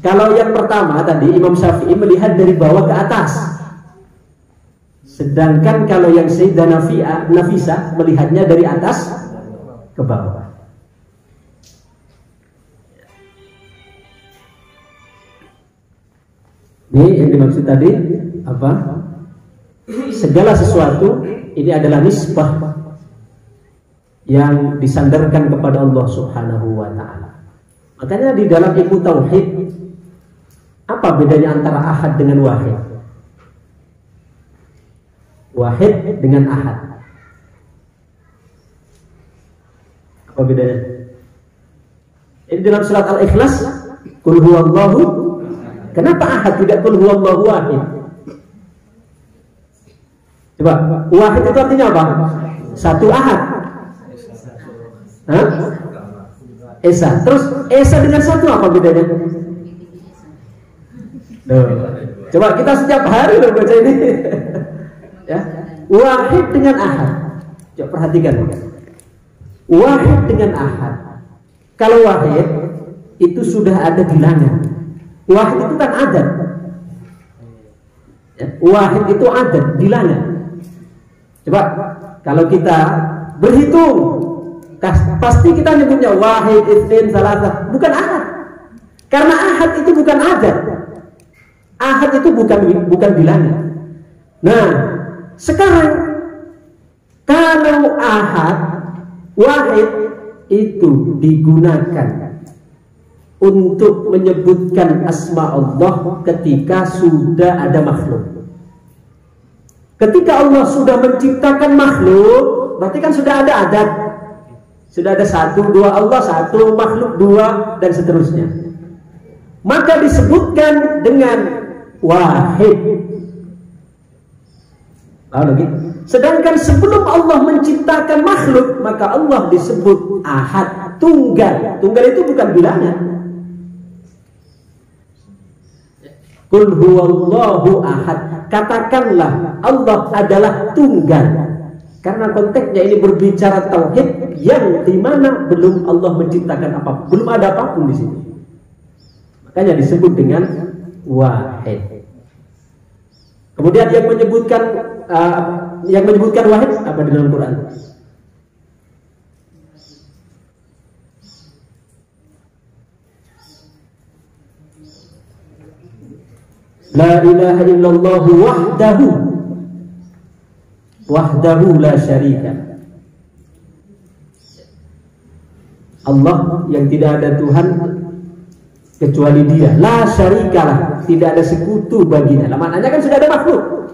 Kalau yang pertama tadi Imam Syafi'i melihat dari bawah ke atas. Sedangkan kalau yang Sayyidah Nafisah melihatnya dari atas ke bawah. Ini yang dimaksud tadi apa? Segala sesuatu ini adalah nisbah yang disandarkan kepada Allah Subhanahu wa taala. Makanya di dalam ilmu tauhid, apa bedanya antara ahad dengan wahid? Wahid dengan ahad. Apa bedanya? Ini dalam surat Al-Ikhlas, qul huwallahu. Kenapa ahad tidak qul huwallahu wahid? Coba, wahid itu artinya apa? Satu ahad. Hah? Esa. Terus Esa dengan satu apa bedanya? Coba kita setiap hari loh baca ini. Ya. Wahid dengan ahad. Coba perhatikan. Wahid dengan ahad. Kalau wahid itu sudah ada bilangan. Wahid itu kan adat. Ya, wahid itu adat, bilangan. Coba kalau kita berhitung, pasti kita nyebutnya wahid, itsnin, salasah, bukan ahad. Karena ahad itu bukan adat. Ahad itu bukan bilangan. Nah, sekarang kalau ahad, wahid itu digunakan untuk menyebutkan asma Allah ketika sudah ada makhluk. Ketika Allah sudah menciptakan makhluk, berarti kan sudah ada adat. Sudah ada satu, dua, Allah satu, makhluk dua, dan seterusnya. Maka disebutkan dengan wahid. Lagi. Sedangkan sebelum Allah menciptakan makhluk, maka Allah disebut ahad, tunggal. Tunggal itu bukan bilangan. Qul huwallahu ahad. Katakanlah Allah adalah tunggal. Karena konteksnya ini berbicara tauhid yang dimana belum Allah menciptakan apapun, belum ada apapun di sini. Makanya disebut dengan wahid. Kemudian yang menyebutkan wahid apa di dalam Quran? La ilaha illallah wahdahu la syarika. Allah yang tidak ada Tuhan kecuali Dia. La syarikalah, tidak ada sekutu baginya. Maknanya kan sudah ada makhluk.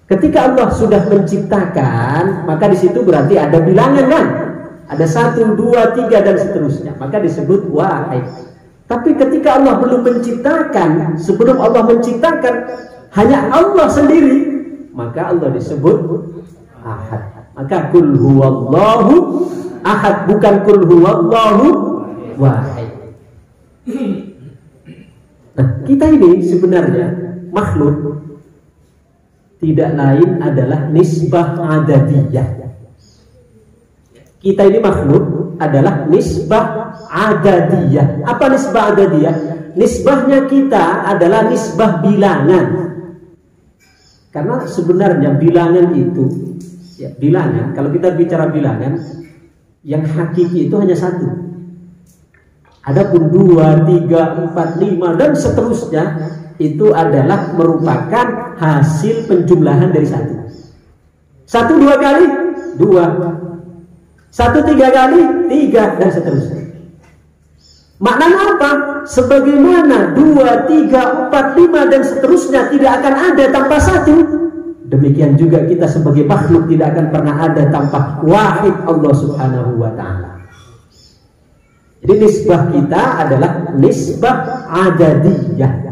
Ketika Allah sudah menciptakan, maka di situ berarti ada bilangan kan? Ada 1, 2, 3 dan seterusnya. Maka disebut wahid. Tapi ketika Allah belum menciptakan, sebelum Allah menciptakan hanya Allah sendiri, maka Allah disebut ahad. Maka kul huwallahu ahad, bukan kul huwallahu wahid. Nah, kita ini sebenarnya makhluk tidak lain adalah nisbah adadiyah. Kita ini makhluk adalah nisbah adadiyah. Apa nisbah adadiyah? nisbahnya kita adalah nisbah bilangan. Karena sebenarnya bilangan itu, ya, bilangan, kalau kita bicara bilangan, yang hakiki itu hanya satu. Adapun 2, 3, 4, 5 dan seterusnya itu adalah merupakan hasil penjumlahan dari satu. 1 2 kali 2, 1 3 kali 3 dan seterusnya. Maknanya apa? Sebagaimana 2, 3, 4, 5 dan seterusnya tidak akan ada tanpa satu, demikian juga kita sebagai makhluk tidak akan pernah ada tanpa wahid Allah Subhanahu wa ta'ala. Jadi nisbah kita adalah nisbah adadiyah.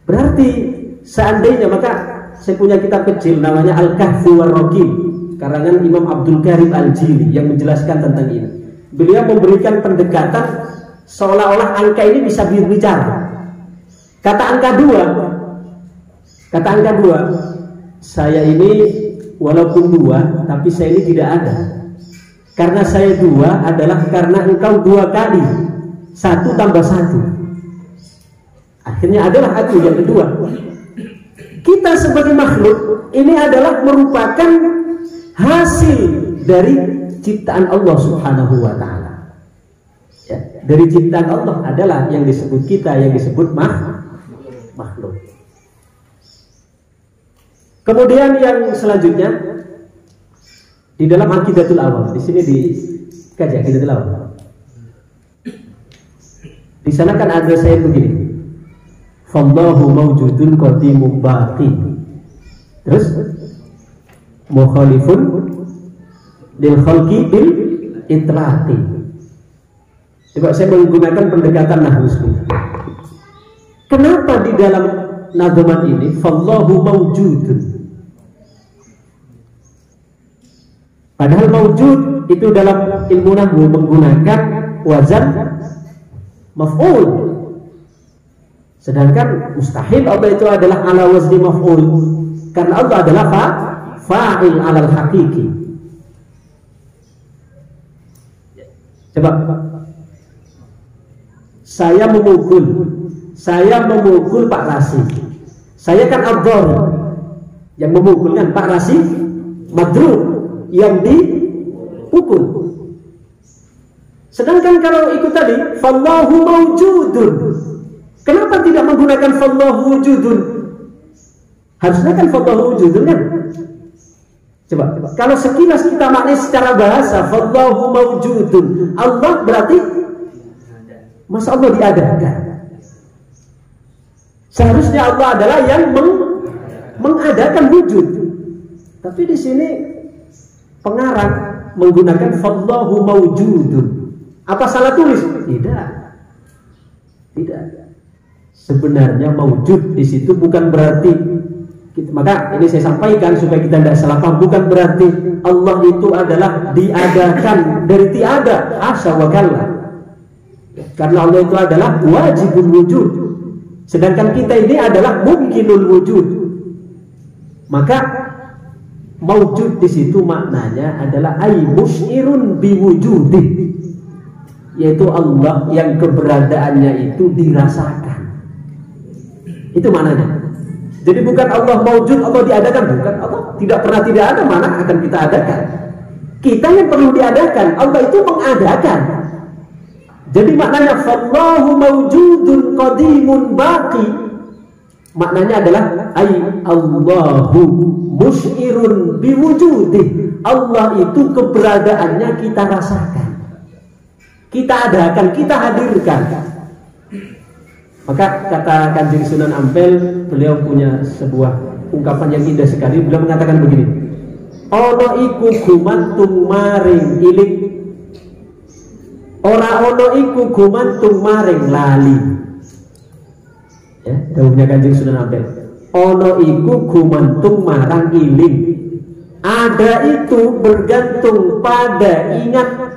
Berarti seandainya, maka saya punya kitab kecil namanya Al-Kahfi war-Raqim karangan Imam Abdul Karim Al-Jili yang menjelaskan tentang ini. Beliau memberikan pendekatan seolah-olah angka ini bisa berbicara. Kata angka 2, saya ini walaupun 2, tapi saya ini tidak ada. Karena saya 2 adalah karena engkau 2 kali, 1 tambah 1. Akhirnya adalah aku yang kedua. Kita sebagai makhluk ini adalah merupakan hasil dari ciptaan Allah Subhanahu wa ta'ala. Ya, dari ciptaan Allah adalah yang disebut kita, yang disebut makhluk. Kemudian yang selanjutnya di dalam Aqidatul Awam, di sini dikaji Aqidatul Awam. Di sana kan ada saya begini. Fallahu mawjudun qadimun baqi. Terus mukhalifun lil khalqi bil itlaqi. Coba saya menggunakan pendekatan nahwu. Kenapa di dalam nadhamat ini fallahu mawjudun? Padahal mawjud itu dalam ilmu nahwu menggunakan wazan maf'ul. Sedangkan mustahil Allah itu adalah ala wazni maf'ul, karena Allah adalah fa'il alal hakiki. Coba saya memukul Pak Rasi. Saya kan ad-dhar, yang memukul kan Pak Rasi madrub, yang dipukul. Sedangkan kalau ikut tadi fallahu mawjudun, kenapa tidak menggunakan fallahu wujudun? Harusnya kan fallahu wujudun kan? Coba kalau sekilas kita maknai secara bahasa fallahu mawjudun, Allah berarti masa Allah diadakan? Seharusnya Allah adalah yang mengadakan wujud. Tapi di sini pengarang menggunakan fallahu mawjudun. Apa salah tulis? Tidak. Sebenarnya mawjud di situ bukan berarti maka ini saya sampaikan supaya kita tidak salah paham, bukan berarti Allah itu adalah diadakan dari tiada, asya wa kalla. Karena Allah itu adalah wajibul wujud, sedangkan kita ini adalah mungkinul wujud. Maka mawjud di situ maknanya adalah ay musyirun biwujudih, yaitu Allah yang keberadaannya itu dirasakan. Itu maknanya. Jadi bukan Allah mawjud, Allah diadakan, bukan. Allah tidak pernah tidak ada, mana akan kita adakan. Kita yang perlu diadakan, Allah itu mengadakan. Jadi maknanya fallahu mawjudun qadimun baqi, maknanya adalah ay Allahu musyirun biwujudih. Allah itu keberadaannya kita rasakan, kita adakan, kita hadirkan. Maka kata Kanjeng Sunan Ampel, beliau punya sebuah ungkapan yang indah sekali. Beliau mengatakan begini: ono iku gumantung maring ilik, ora ono iku gumantung maring lali. Ya, dawuhnya Kanjeng Sunan Ampel. Ono iku gumantung marang iling. Ada itu bergantung pada ingat.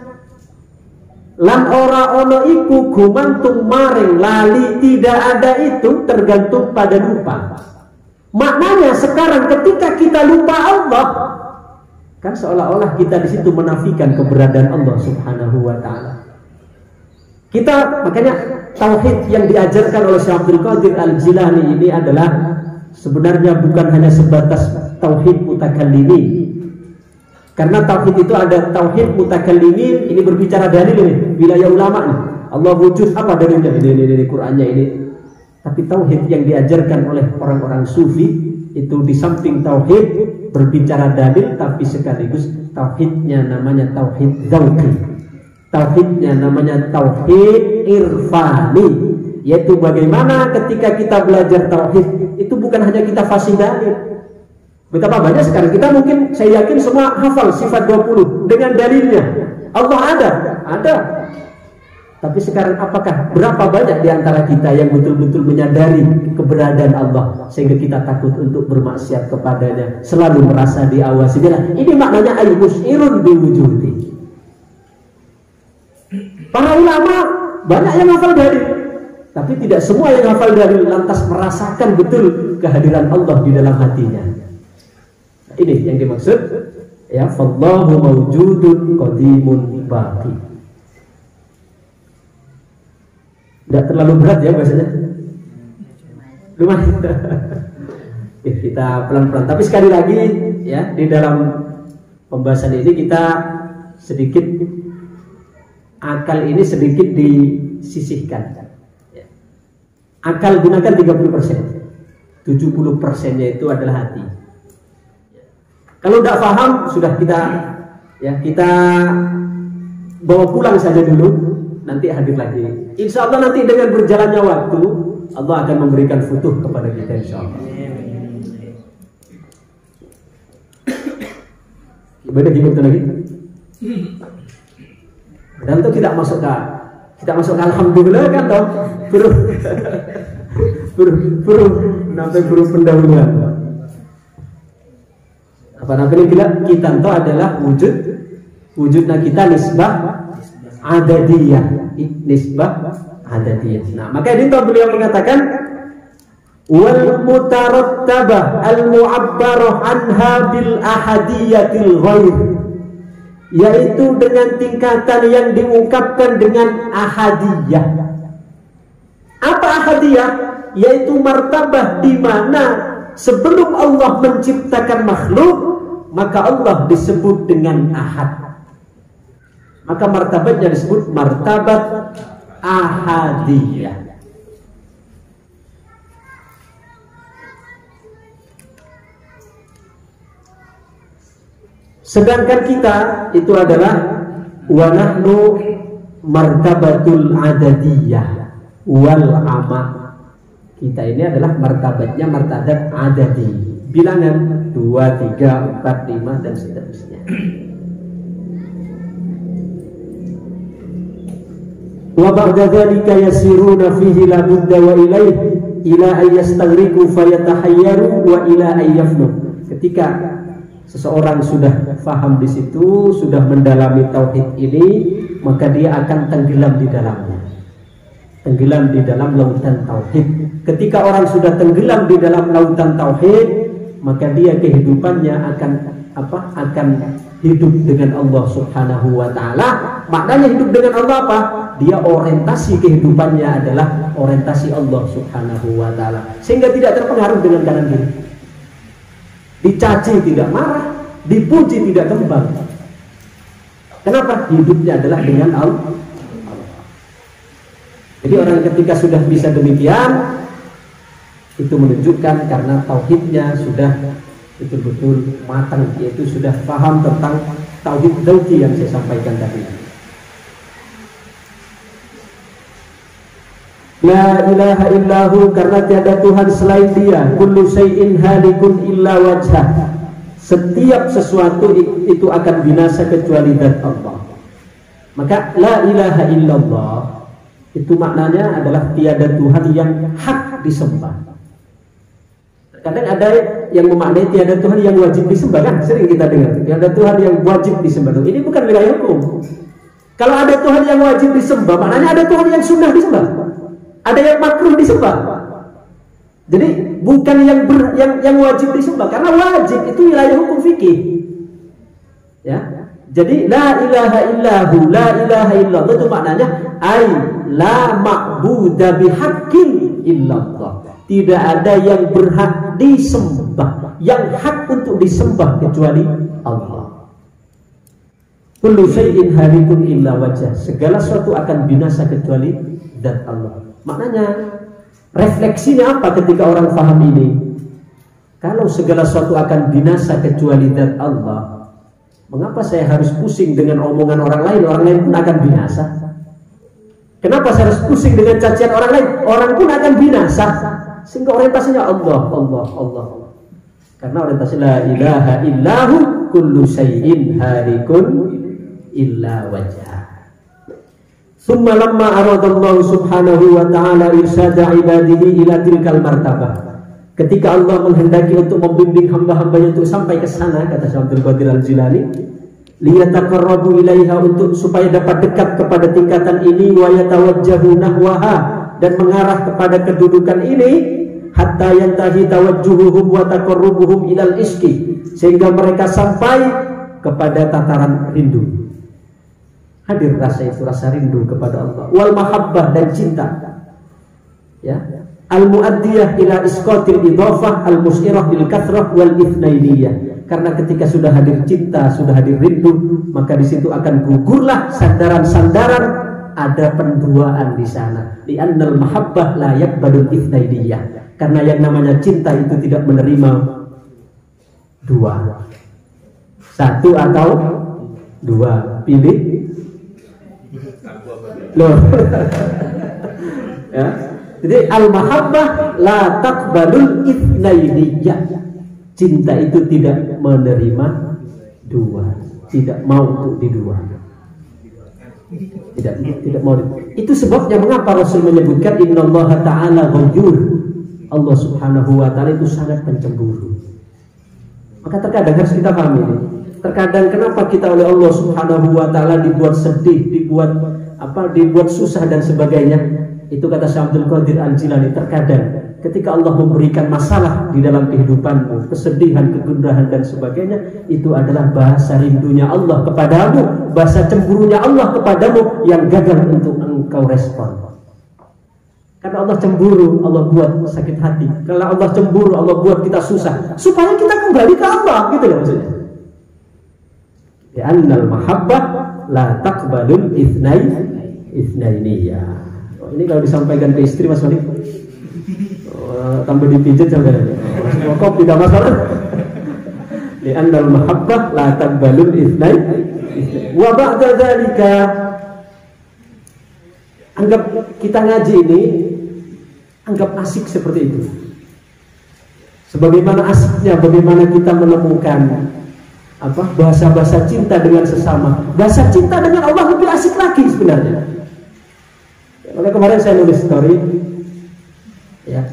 Lan ora ono iku gumantung maring lali, tidak ada itu tergantung pada lupa. Maknanya sekarang ketika kita lupa Allah, kan seolah-olah kita di situ menafikan keberadaan Allah Subhanahu wa ta'ala. Makanya tauhid yang diajarkan oleh Syekh Abdul Qadir Al-Jilani ini adalah sebenarnya bukan hanya sebatas tauhid mutakallimin. Karena tauhid itu ada tauhid mutakallimin, ini berbicara dalil ini, wilayah ulama nih. Allah wujud apa dalilnya? Ini Qur'annya ini. Tapi tauhid yang diajarkan oleh orang-orang sufi itu di samping tauhid berbicara dalil, tapi sekaligus tauhidnya namanya tauhid dzauqi. Tauhidnya namanya tauhid irfani, yaitu bagaimana ketika kita belajar tauhid itu bukan hanya kita fasih dalil. Betapa banyak sekarang kita mungkin, saya yakin semua hafal sifat 20 dengan dalilnya. Allah ada. Tapi sekarang apakah berapa banyak di antara kita yang betul-betul menyadari keberadaan Allah sehingga kita takut untuk bermaksiat kepadanya, selalu merasa diawasi dia. Ini maknanya al-musyirun biwujudi. Para ulama banyak yang hafal dalil, tapi tidak semua yang hafal dalil lantas merasakan betul kehadiran Allah di dalam hatinya. Ini yang dimaksud ya, fallahu mawjudun qadimun baqi. Tidak terlalu berat ya bahasanya, lumayan. Kita pelan-pelan. Tapi sekali lagi ya, di dalam pembahasan ini kita sedikit akal ini sedikit disisihkan. Akal gunakan 30%, 70%-nya itu adalah hati. Kalau tidak paham sudah kita bawa pulang saja dulu, nanti hadir lagi. Insya Allah nanti dengan berjalannya waktu Allah akan memberikan futuh kepada kita insya Allah. Gimana lagi? Dan itu tidak masuk ke alhamdulillah kan toh. Buru pendahuluan. Apa namanya kita itu adalah wujudnya kita nisbah adadiyah. Nah, maka itu beliau mengatakan wal mutarattabah al mu'abbarah anha bil ahadiyatil ghair, yaitu dengan tingkatan yang diungkapkan dengan ahadiyah. Apa ahadiyah? Yaitu martabah di mana sebelum Allah menciptakan makhluk, maka Allah disebut dengan ahad. Maka martabatnya disebut martabat ahadiyah. Sedangkan kita itu adalah wa nahnu martabatul adadiyah wal ama. Kita ini adalah martabatnya martabat adadi, bilangan 2, 3, 4, 5 dan seterusnya. Wa ba'da dzalika yasiruna fihi la budda wa ilaihi ila ay yastaghriqu fayatahayyaru wa ila ay yafnu. Ketika seseorang sudah faham di situ, sudah mendalami tauhid ini, maka dia akan tenggelam di dalamnya. Tenggelam di dalam lautan tauhid. Ketika orang sudah tenggelam di dalam lautan tauhid, maka dia kehidupannya akan hidup dengan Allah Subhanahu wa taala. Maknanya hidup dengan Allah apa? Dia orientasi kehidupannya adalah orientasi Allah Subhanahu wa taala. Sehingga tidak terpengaruh dengan kanan kiri. Dicaci tidak marah, dipuji tidak kembang. Kenapa? Hidupnya adalah dengan Allah. Jadi orang ketika sudah bisa demikian, itu menunjukkan karena tauhidnya sudah betul-betul matang, yaitu sudah paham tentang tauhid dzauqi yang saya sampaikan tadi. La ilaha illahu, karena tiada Tuhan selain Dia. Kullu syai'in halikun illa wajhah. Setiap sesuatu itu akan binasa kecuali zat Allah. Maka la ilaha illallah itu maknanya adalah tiada Tuhan yang hak disembah. Kadang ada yang memaknai tiada Tuhan yang wajib disembah, kan sering kita dengar. Tiada Tuhan yang wajib disembah. Ini bukan wilayah hukum. Kalau ada Tuhan yang wajib disembah, maknanya ada Tuhan yang sunnah disembah. Ada yang makruh disembah. Jadi bukan yang wajib disembah, karena wajib itu wilayah hukum fikih. Ya. Jadi la ilaha illahu, la ilaha illallah itu maknanya la ma'buda bihaqqin illallah. Tidak ada yang berhak disembah, yang hak untuk disembah kecuali Allah. Kullu syai'in halikun illa wajah. Segala sesuatu akan binasa kecuali zat Allah. Maknanya refleksinya apa ketika orang faham ini? Kalau segala sesuatu akan binasa kecuali zat Allah, mengapa saya harus pusing dengan omongan orang lain? Orang lain pun akan binasa. Kenapa saya harus pusing dengan cacian orang lain? Orang pun akan binasa. Sehingga orientasinya Allah, Allah, Allah. Karena orientasi la ilaha illahu kullu syai'in halikun illa wajah. Summa lamma aradallahu subhanahu wa ta'ala irsada ibadihi ila tilkal martabah. Ketika Allah menghendaki untuk membimbing hamba-hambanya untuk sampai ke sana, kata Syekh Abdul Qadir Al-Jilani, liyataqarrabu ilaiha, untuk supaya dapat dekat kepada tingkatan ini, wa yatawajjahu nahwaha, dan mengarah kepada kedudukan ini, hatta yantahi tawajjuhuhum wa taqarrubuhum ilal iski, sehingga mereka sampai kepada tataran rindu. Hadir rasa itu, rasa rindu kepada Allah, wal mahabbah, dan cinta, ya, al muaddiyah ila isqatil idhafah al musyrah bil kathrah wal ithnainiyah. Karena ketika sudah hadir cinta, sudah hadir rindu, maka di situ akan gugurlah sandaran-sandaran ada penduaan di sana. Li'annal mahabbah la yaqbalul ithnainiyah. Karena yang namanya cinta itu tidak menerima dua, satu atau dua, pilih. Loh. Ya. Jadi al-mahabbah la taqbalul ithnainiyah. Cinta itu tidak menerima dua, tidak mau untuk didua. Tidak mau. Itu sebabnya mengapa Rasul menyebutkan innallaha ta'ala ghayur. Allah subhanahu wa ta'ala itu sangat pencemburu. Maka terkadang harus kita pahami ini. Terkadang kenapa kita oleh Allah subhanahu wa ta'ala dibuat sedih, dibuat susah dan sebagainya. Itu kata Syekh Abdul Qadir Al-Jilani, terkadang ketika Allah memberikan masalah di dalam kehidupanmu, kesedihan, kegundahan dan sebagainya, itu adalah bahasa rindunya Allah kepadamu, bahasa cemburunya Allah kepadamu yang gagal untuk engkau respon. Karena Allah cemburu, Allah buat sakit hati. Karena Allah cemburu, Allah buat kita susah, supaya kita kembali ke Allah, gitu loh maksudnya. Li'annal mahabbah la taqbalul ithnainiyah. Ini kalau disampaikan ke istri Mas Malik, tambah dipijat sampai kok tidak masalah. Li'annal mahabbah la taqbalul ithnainiyah. Wa ba'da dzalika, anggap kita ngaji ini, anggap asik seperti itu. Sebagaimana asiknya, bagaimana kita menemukan bahasa-bahasa cinta dengan sesama. Bahasa cinta dengan Allah lebih asik lagi sebenarnya. Oleh kemarin saya nulis story, ya.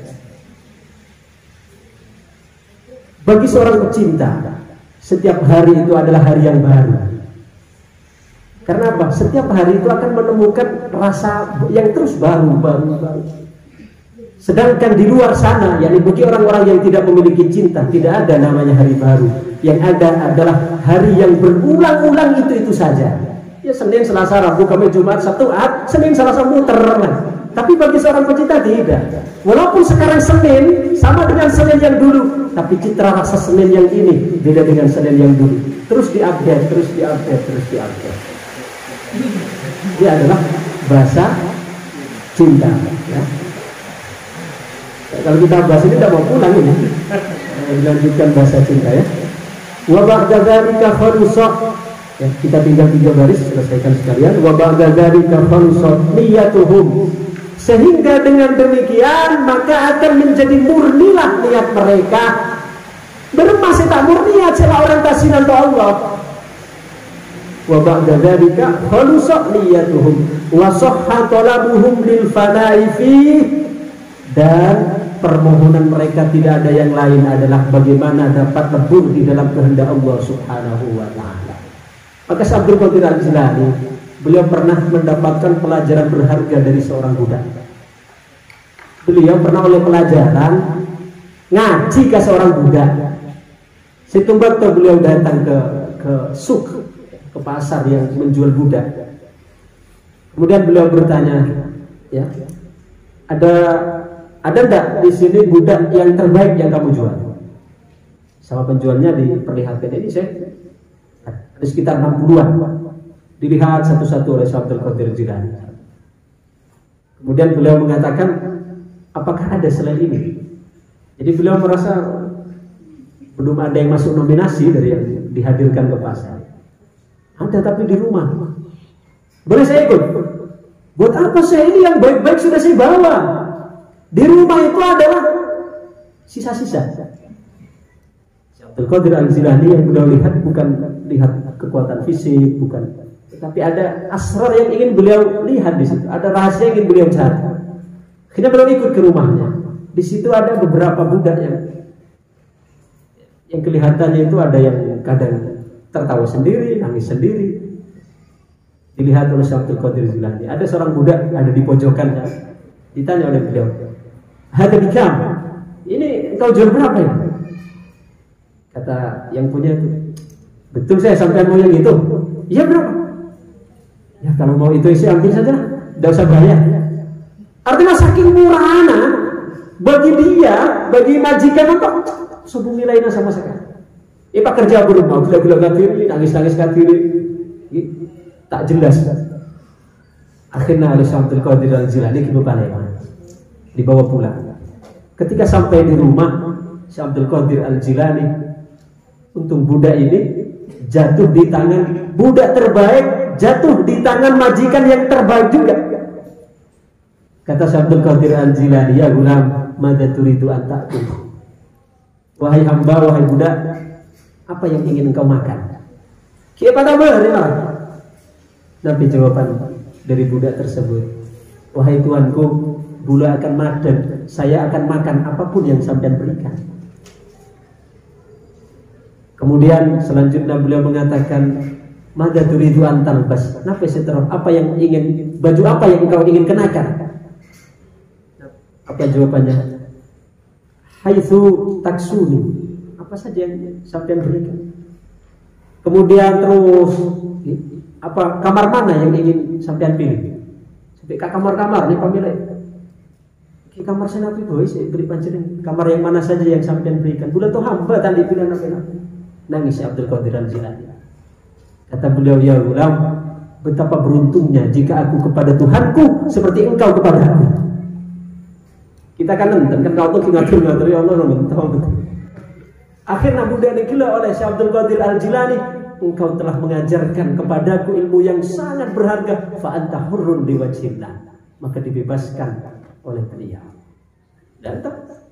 Bagi seorang pecinta, setiap hari itu adalah hari yang baru. Karena apa? Setiap hari itu akan menemukan rasa yang terus baru. Sedangkan di luar sana, yakni bagi orang-orang yang tidak memiliki cinta, tidak ada namanya hari baru. Yang ada adalah hari yang berulang-ulang itu saja. Ya, Senin, Selasa, Rabu, Kamis, Jumat, Sabtu, Ahad, Senin, Selasa muter. Tapi bagi seorang pecinta tidak. Walaupun sekarang Senin sama dengan Senin yang dulu, tapi citra rasa Senin yang ini beda dengan Senin yang dulu. Terus diupdate. Dia adalah bahasa cinta, ya. Kalau kita bahas ini tidak mau pulang ini. Dilanjutkan bahasa cinta, ya. Wa ba'da dzalika khalusah. Ya, kita tinggal 3 baris, selesaikan sekalian. Wa ba'da dzalika khalusah niyatuhum. Sehingga dengan demikian maka akan menjadi murnilah niat mereka. Masih tak murni adalah orientasi untuk Allah. Wa ba'da dzalika khalusah niyatuhum wa sahha talabuhum lil fana'i fi, dan permohonan mereka tidak ada yang lain adalah bagaimana dapat lebur di dalam kehendak Allah subhanahu wa ta'ala. Maka Abdul Qadir Al-Jilani, beliau pernah mendapatkan pelajaran berharga dari seorang budak. Beliau pernah oleh pelajaran ngaji ke seorang budak. Situmbak beliau datang ke suk, ke pasar yang menjual budak. Kemudian beliau bertanya, Ya. Ada enggak di sini budak yang terbaik yang kamu jual? Sama penjualnya diperlihatkan, ini saya ada sekitar 60-an. Dilihat satu-satu oleh Syekh Abdul Qadir Jilani. Kemudian beliau mengatakan, apakah ada selain ini? Jadi beliau merasa belum ada yang masuk nominasi dari yang dihadirkan ke pasar. Ada tapi di rumah. Boleh saya ikut? Buat apa saya ini yang baik-baik sudah saya bawa? Di rumah itu adalah sisa-sisa. Abdul Qadir Al-Jilani yang beliau lihat bukan lihat kekuatan fisik, bukan, tetapi ada asrar yang ingin beliau lihat di situ, ada rahasia yang ingin beliau cari. Akhirnya beliau ikut ke rumahnya. Di situ ada beberapa budak yang kelihatannya itu ada yang kadang tertawa sendiri, nangis sendiri. Dilihat oleh Syekh Abdul Qadir Jilani. Ada seorang budak ada di pojokan, ya. Ditanya oleh beliau, "Hada bikam? Ini engkau jual berapa ya?" Kata yang punya itu, "Betul saya sampai mau yang itu." "Iya berapa?" "Ya kalau mau itu saya ambil saja, tidak usah bayar." Artinya saking murahnya bagi dia, bagi majikan apa? Sebelum nilainya sama sekali. Pak kerja berumah, gila-gila katiri, nangis-nangis katiri, tak jelas. Akhirnya oleh Syekh Abdul Qadir Al-Jilani dibawa pulang. Ketika sampai di rumah Syekh Abdul Qadir Al-Jilani, untung budak ini jatuh di tangan budak terbaik, jatuh di tangan majikan yang terbaik juga. Kata Syekh Abdul Qadir Al-Jilani, "Ya gulam, madza turidu an ta'kul?" Wahai hamba, wahai budak, apa yang ingin engkau makan? Kepada mana? Nabi jawaban dari budak tersebut, "Wahai tuanku, bulan akan madan, saya akan makan apapun yang sampean berikan." Kemudian selanjutnya beliau mengatakan, "Madza turidu an talbas?" Apa yang ingin, baju apa yang engkau ingin kenakan? Apa jawabannya? "Haitsu taksuni." Apa saja yang sampean berikan. Kemudian terus, apa kamar mana yang ingin sampean pilih? Sampai ke kamar-kamar nih pemilik. Ki kamar saya nabi boy, saya beri panjenengan. Kamar yang mana saja yang sampean berikan. Bulan tuh hamba tadi pilih nabi. Nangis Abdul Qadir Al-Jilani. Kata beliau, "Ya ulam, betapa beruntungnya jika aku kepada Tuhanku seperti engkau kepada aku." Kita kan nonton kan kau tuh ngatur-ngatur ya Allah nonton. Akhirnya budak digila oleh Syekh Abdul Qadir Al-Jilani, "Engkau telah mengajarkan kepadaku ilmu yang sangat berharga, fa anta hurrun liwajhillah." Maka dibebaskan oleh beliau. Dan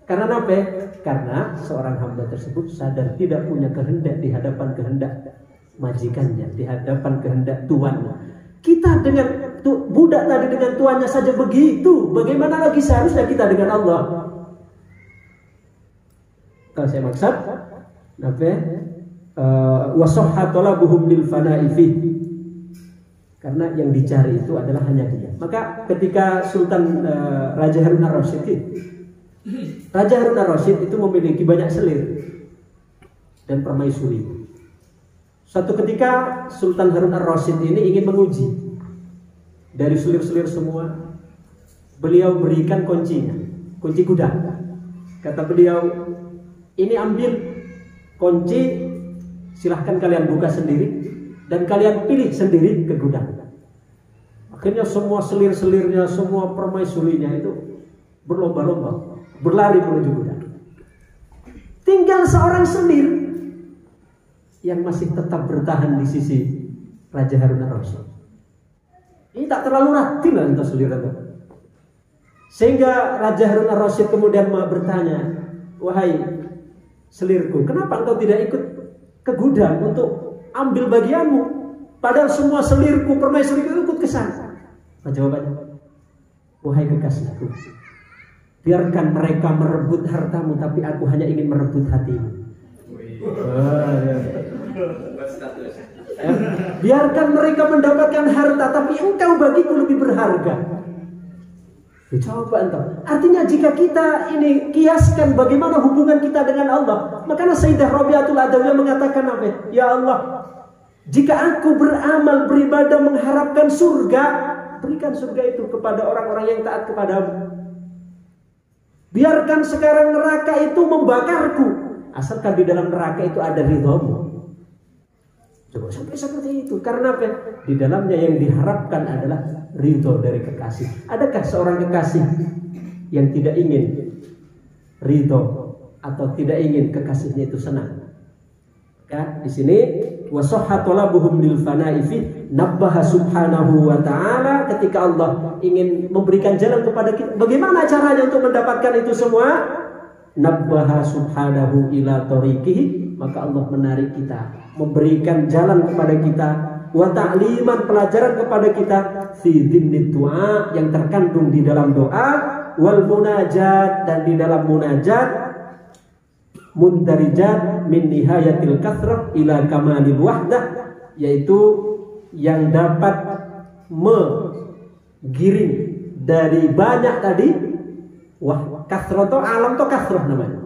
karena apa? Karena seorang hamba tersebut sadar tidak punya kehendak di hadapan kehendak majikannya, di hadapan kehendak tuannya. Kita dengan budak tadi dengan tuannya saja begitu, bagaimana lagi seharusnya kita dengan Allah? Kalau saya maksud, wasahha talabuhum lil fana'i fi, karena yang dicari itu adalah hanya dia. Maka ketika Sultan Raja Harun Ar-Rasyid itu memiliki banyak selir dan permaisuri. Suatu ketika Sultan Harun Ar-Rasyid ini ingin menguji dari selir-selir semua, beliau berikan kuncinya, kunci gudang. Kata beliau, "Ini ambil kunci, silahkan kalian buka sendiri dan kalian pilih sendiri ke gudang." Akhirnya semua selir-selirnya, semua permaisurinya itu berlomba-lomba berlari menuju gudang. Tinggal seorang selir yang masih tetap bertahan di sisi Raja Harun Ar-Rasyid. Ini tak terlalu rating lah untuk selir itu. Sehingga Raja Harun Ar-Rasyid kemudian bertanya, "Wahai selirku, kenapa engkau tidak ikut ke gudang untuk ambil bagianmu? Padahal semua selirku, permaisuriku ikut ke sana." Nah, jawabannya, "Wahai kekasihku, biarkan mereka merebut hartamu, tapi aku hanya ingin merebut hatimu." Biarkan mereka mendapatkan harta, tapi engkau bagiku lebih berharga. Coba entah. Artinya jika kita ini kiaskan bagaimana hubungan kita dengan Allah, makanya Sayyidah Rabi'atul Adawiyah mengatakan apa? "Ya Allah, jika aku beramal beribadah mengharapkan surga, berikan surga itu kepada orang-orang yang taat kepadamu. Biarkan sekarang neraka itu membakarku, asalkan di dalam neraka itu ada ridhamu. Coba sampai seperti itu. Karena apa? Di dalamnya yang diharapkan adalah ridho dari kekasih. Adakah seorang kekasih yang tidak ingin ridho atau tidak ingin kekasihnya itu senang? Maka di sini wasahha talabuhum lil fana'i fi nabbaha subhanahu wa ta'ala, ketika Allah ingin memberikan jalan kepada kita, bagaimana caranya untuk mendapatkan itu semua? Nabbaha subhanahu ila tariqihi, maka Allah menarik kita, memberikan jalan kepada kita, wa ta'liman, pelajaran kepada kita, fi dhimmit du'a, yang terkandung di dalam doa, wal munajat, dan di dalam munajat, mundarijat min nihayatil kathrah ila kamalil wahdah, yaitu yang dapat menggiring dari banyak tadi. Wah, kathrah to alam to kathrah namanya.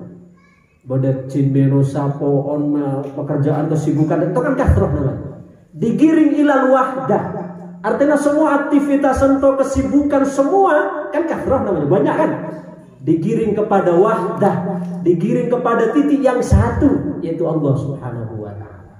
Bodet cimbero sapo on pekerjaan kesibukan itu kan kathrah namanya. Digiring ilal wahdah. Artinya semua aktivitas atau kesibukan semua kan kathrah namanya, banyak kan? Digiring kepada wahdah, digiring kepada titik yang satu, yaitu Allah Subhanahu wa ta'ala.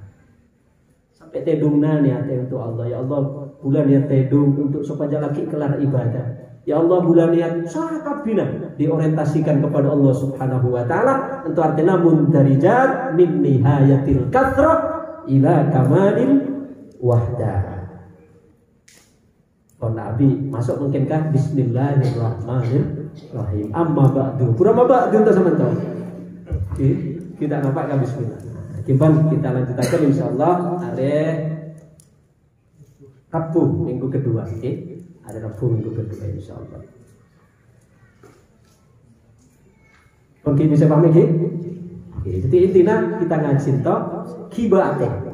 Sampai tedungna niat untuk Allah. Ya Allah, bulan niat tedung untuk supaya lagi kelar ibadah. Ya Allah, bulan niat sakabina diorientasikan kepada Allah Subhanahu wa ta'ala. Itu artinya mundarijat min nihayatil kathrah ila kamalil wahdah. Oh, Nabi masuk mungkinkah bismillahirrahmanirrahim. Amma ba'du. Kurang ba'du itu sama-sama. Kita nampakkan bismillah. Kiban kita lanjutkan insyaallah hari Rabu minggu kedua. Oke. Ada Rabu minggu kedua insyaallah. Oke, bisa paham iki? Oke, jadi intinya kita ngaji tok kibate.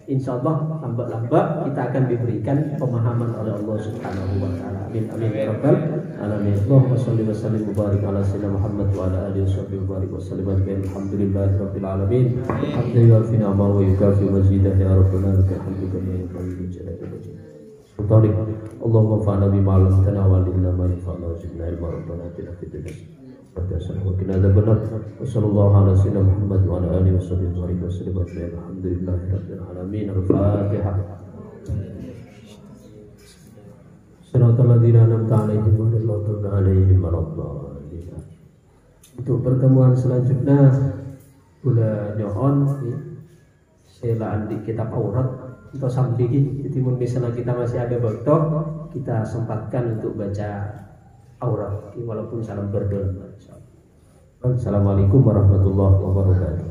Insyaallah lambat-lambat kita akan diberikan pemahaman oleh Allah Subhanahu wa taala. Amin amin ya rabbal alamin. Allahumma shalli wa sallim wa barik ala sayyidina Muhammad wa ala alihi washabbihi wa barik wa sallim alhamdulillahi rabbil alamin. Alhamdulillah fi ni'ma wa yukafi mazidah ya rabbana lakal hamdu kama yanbaghi li jalali wajhik. Allahumma fa'alna bima 'allamtana wa 'allimna ma yanfa'una wa zidna ilma rabbana atina fid dunya وكنا ذنبنا وصلى الله على سيدنا محمد وعلى اله وصحبه وسلم الحمد لله رب العالمين. الفاتحة. Siratal ladzina an'amta 'alaihim ghairil maghdubi 'alaihim waladdallin. Untuk pertemuan selanjutnya bulan Nyoon selaan di kitab Aurat atau sampai jadi misalnya kita masih ada waktu, kita sempatkan untuk baca Aurat walaupun salam berdoa. Assalamualaikum warahmatullahi wabarakatuh.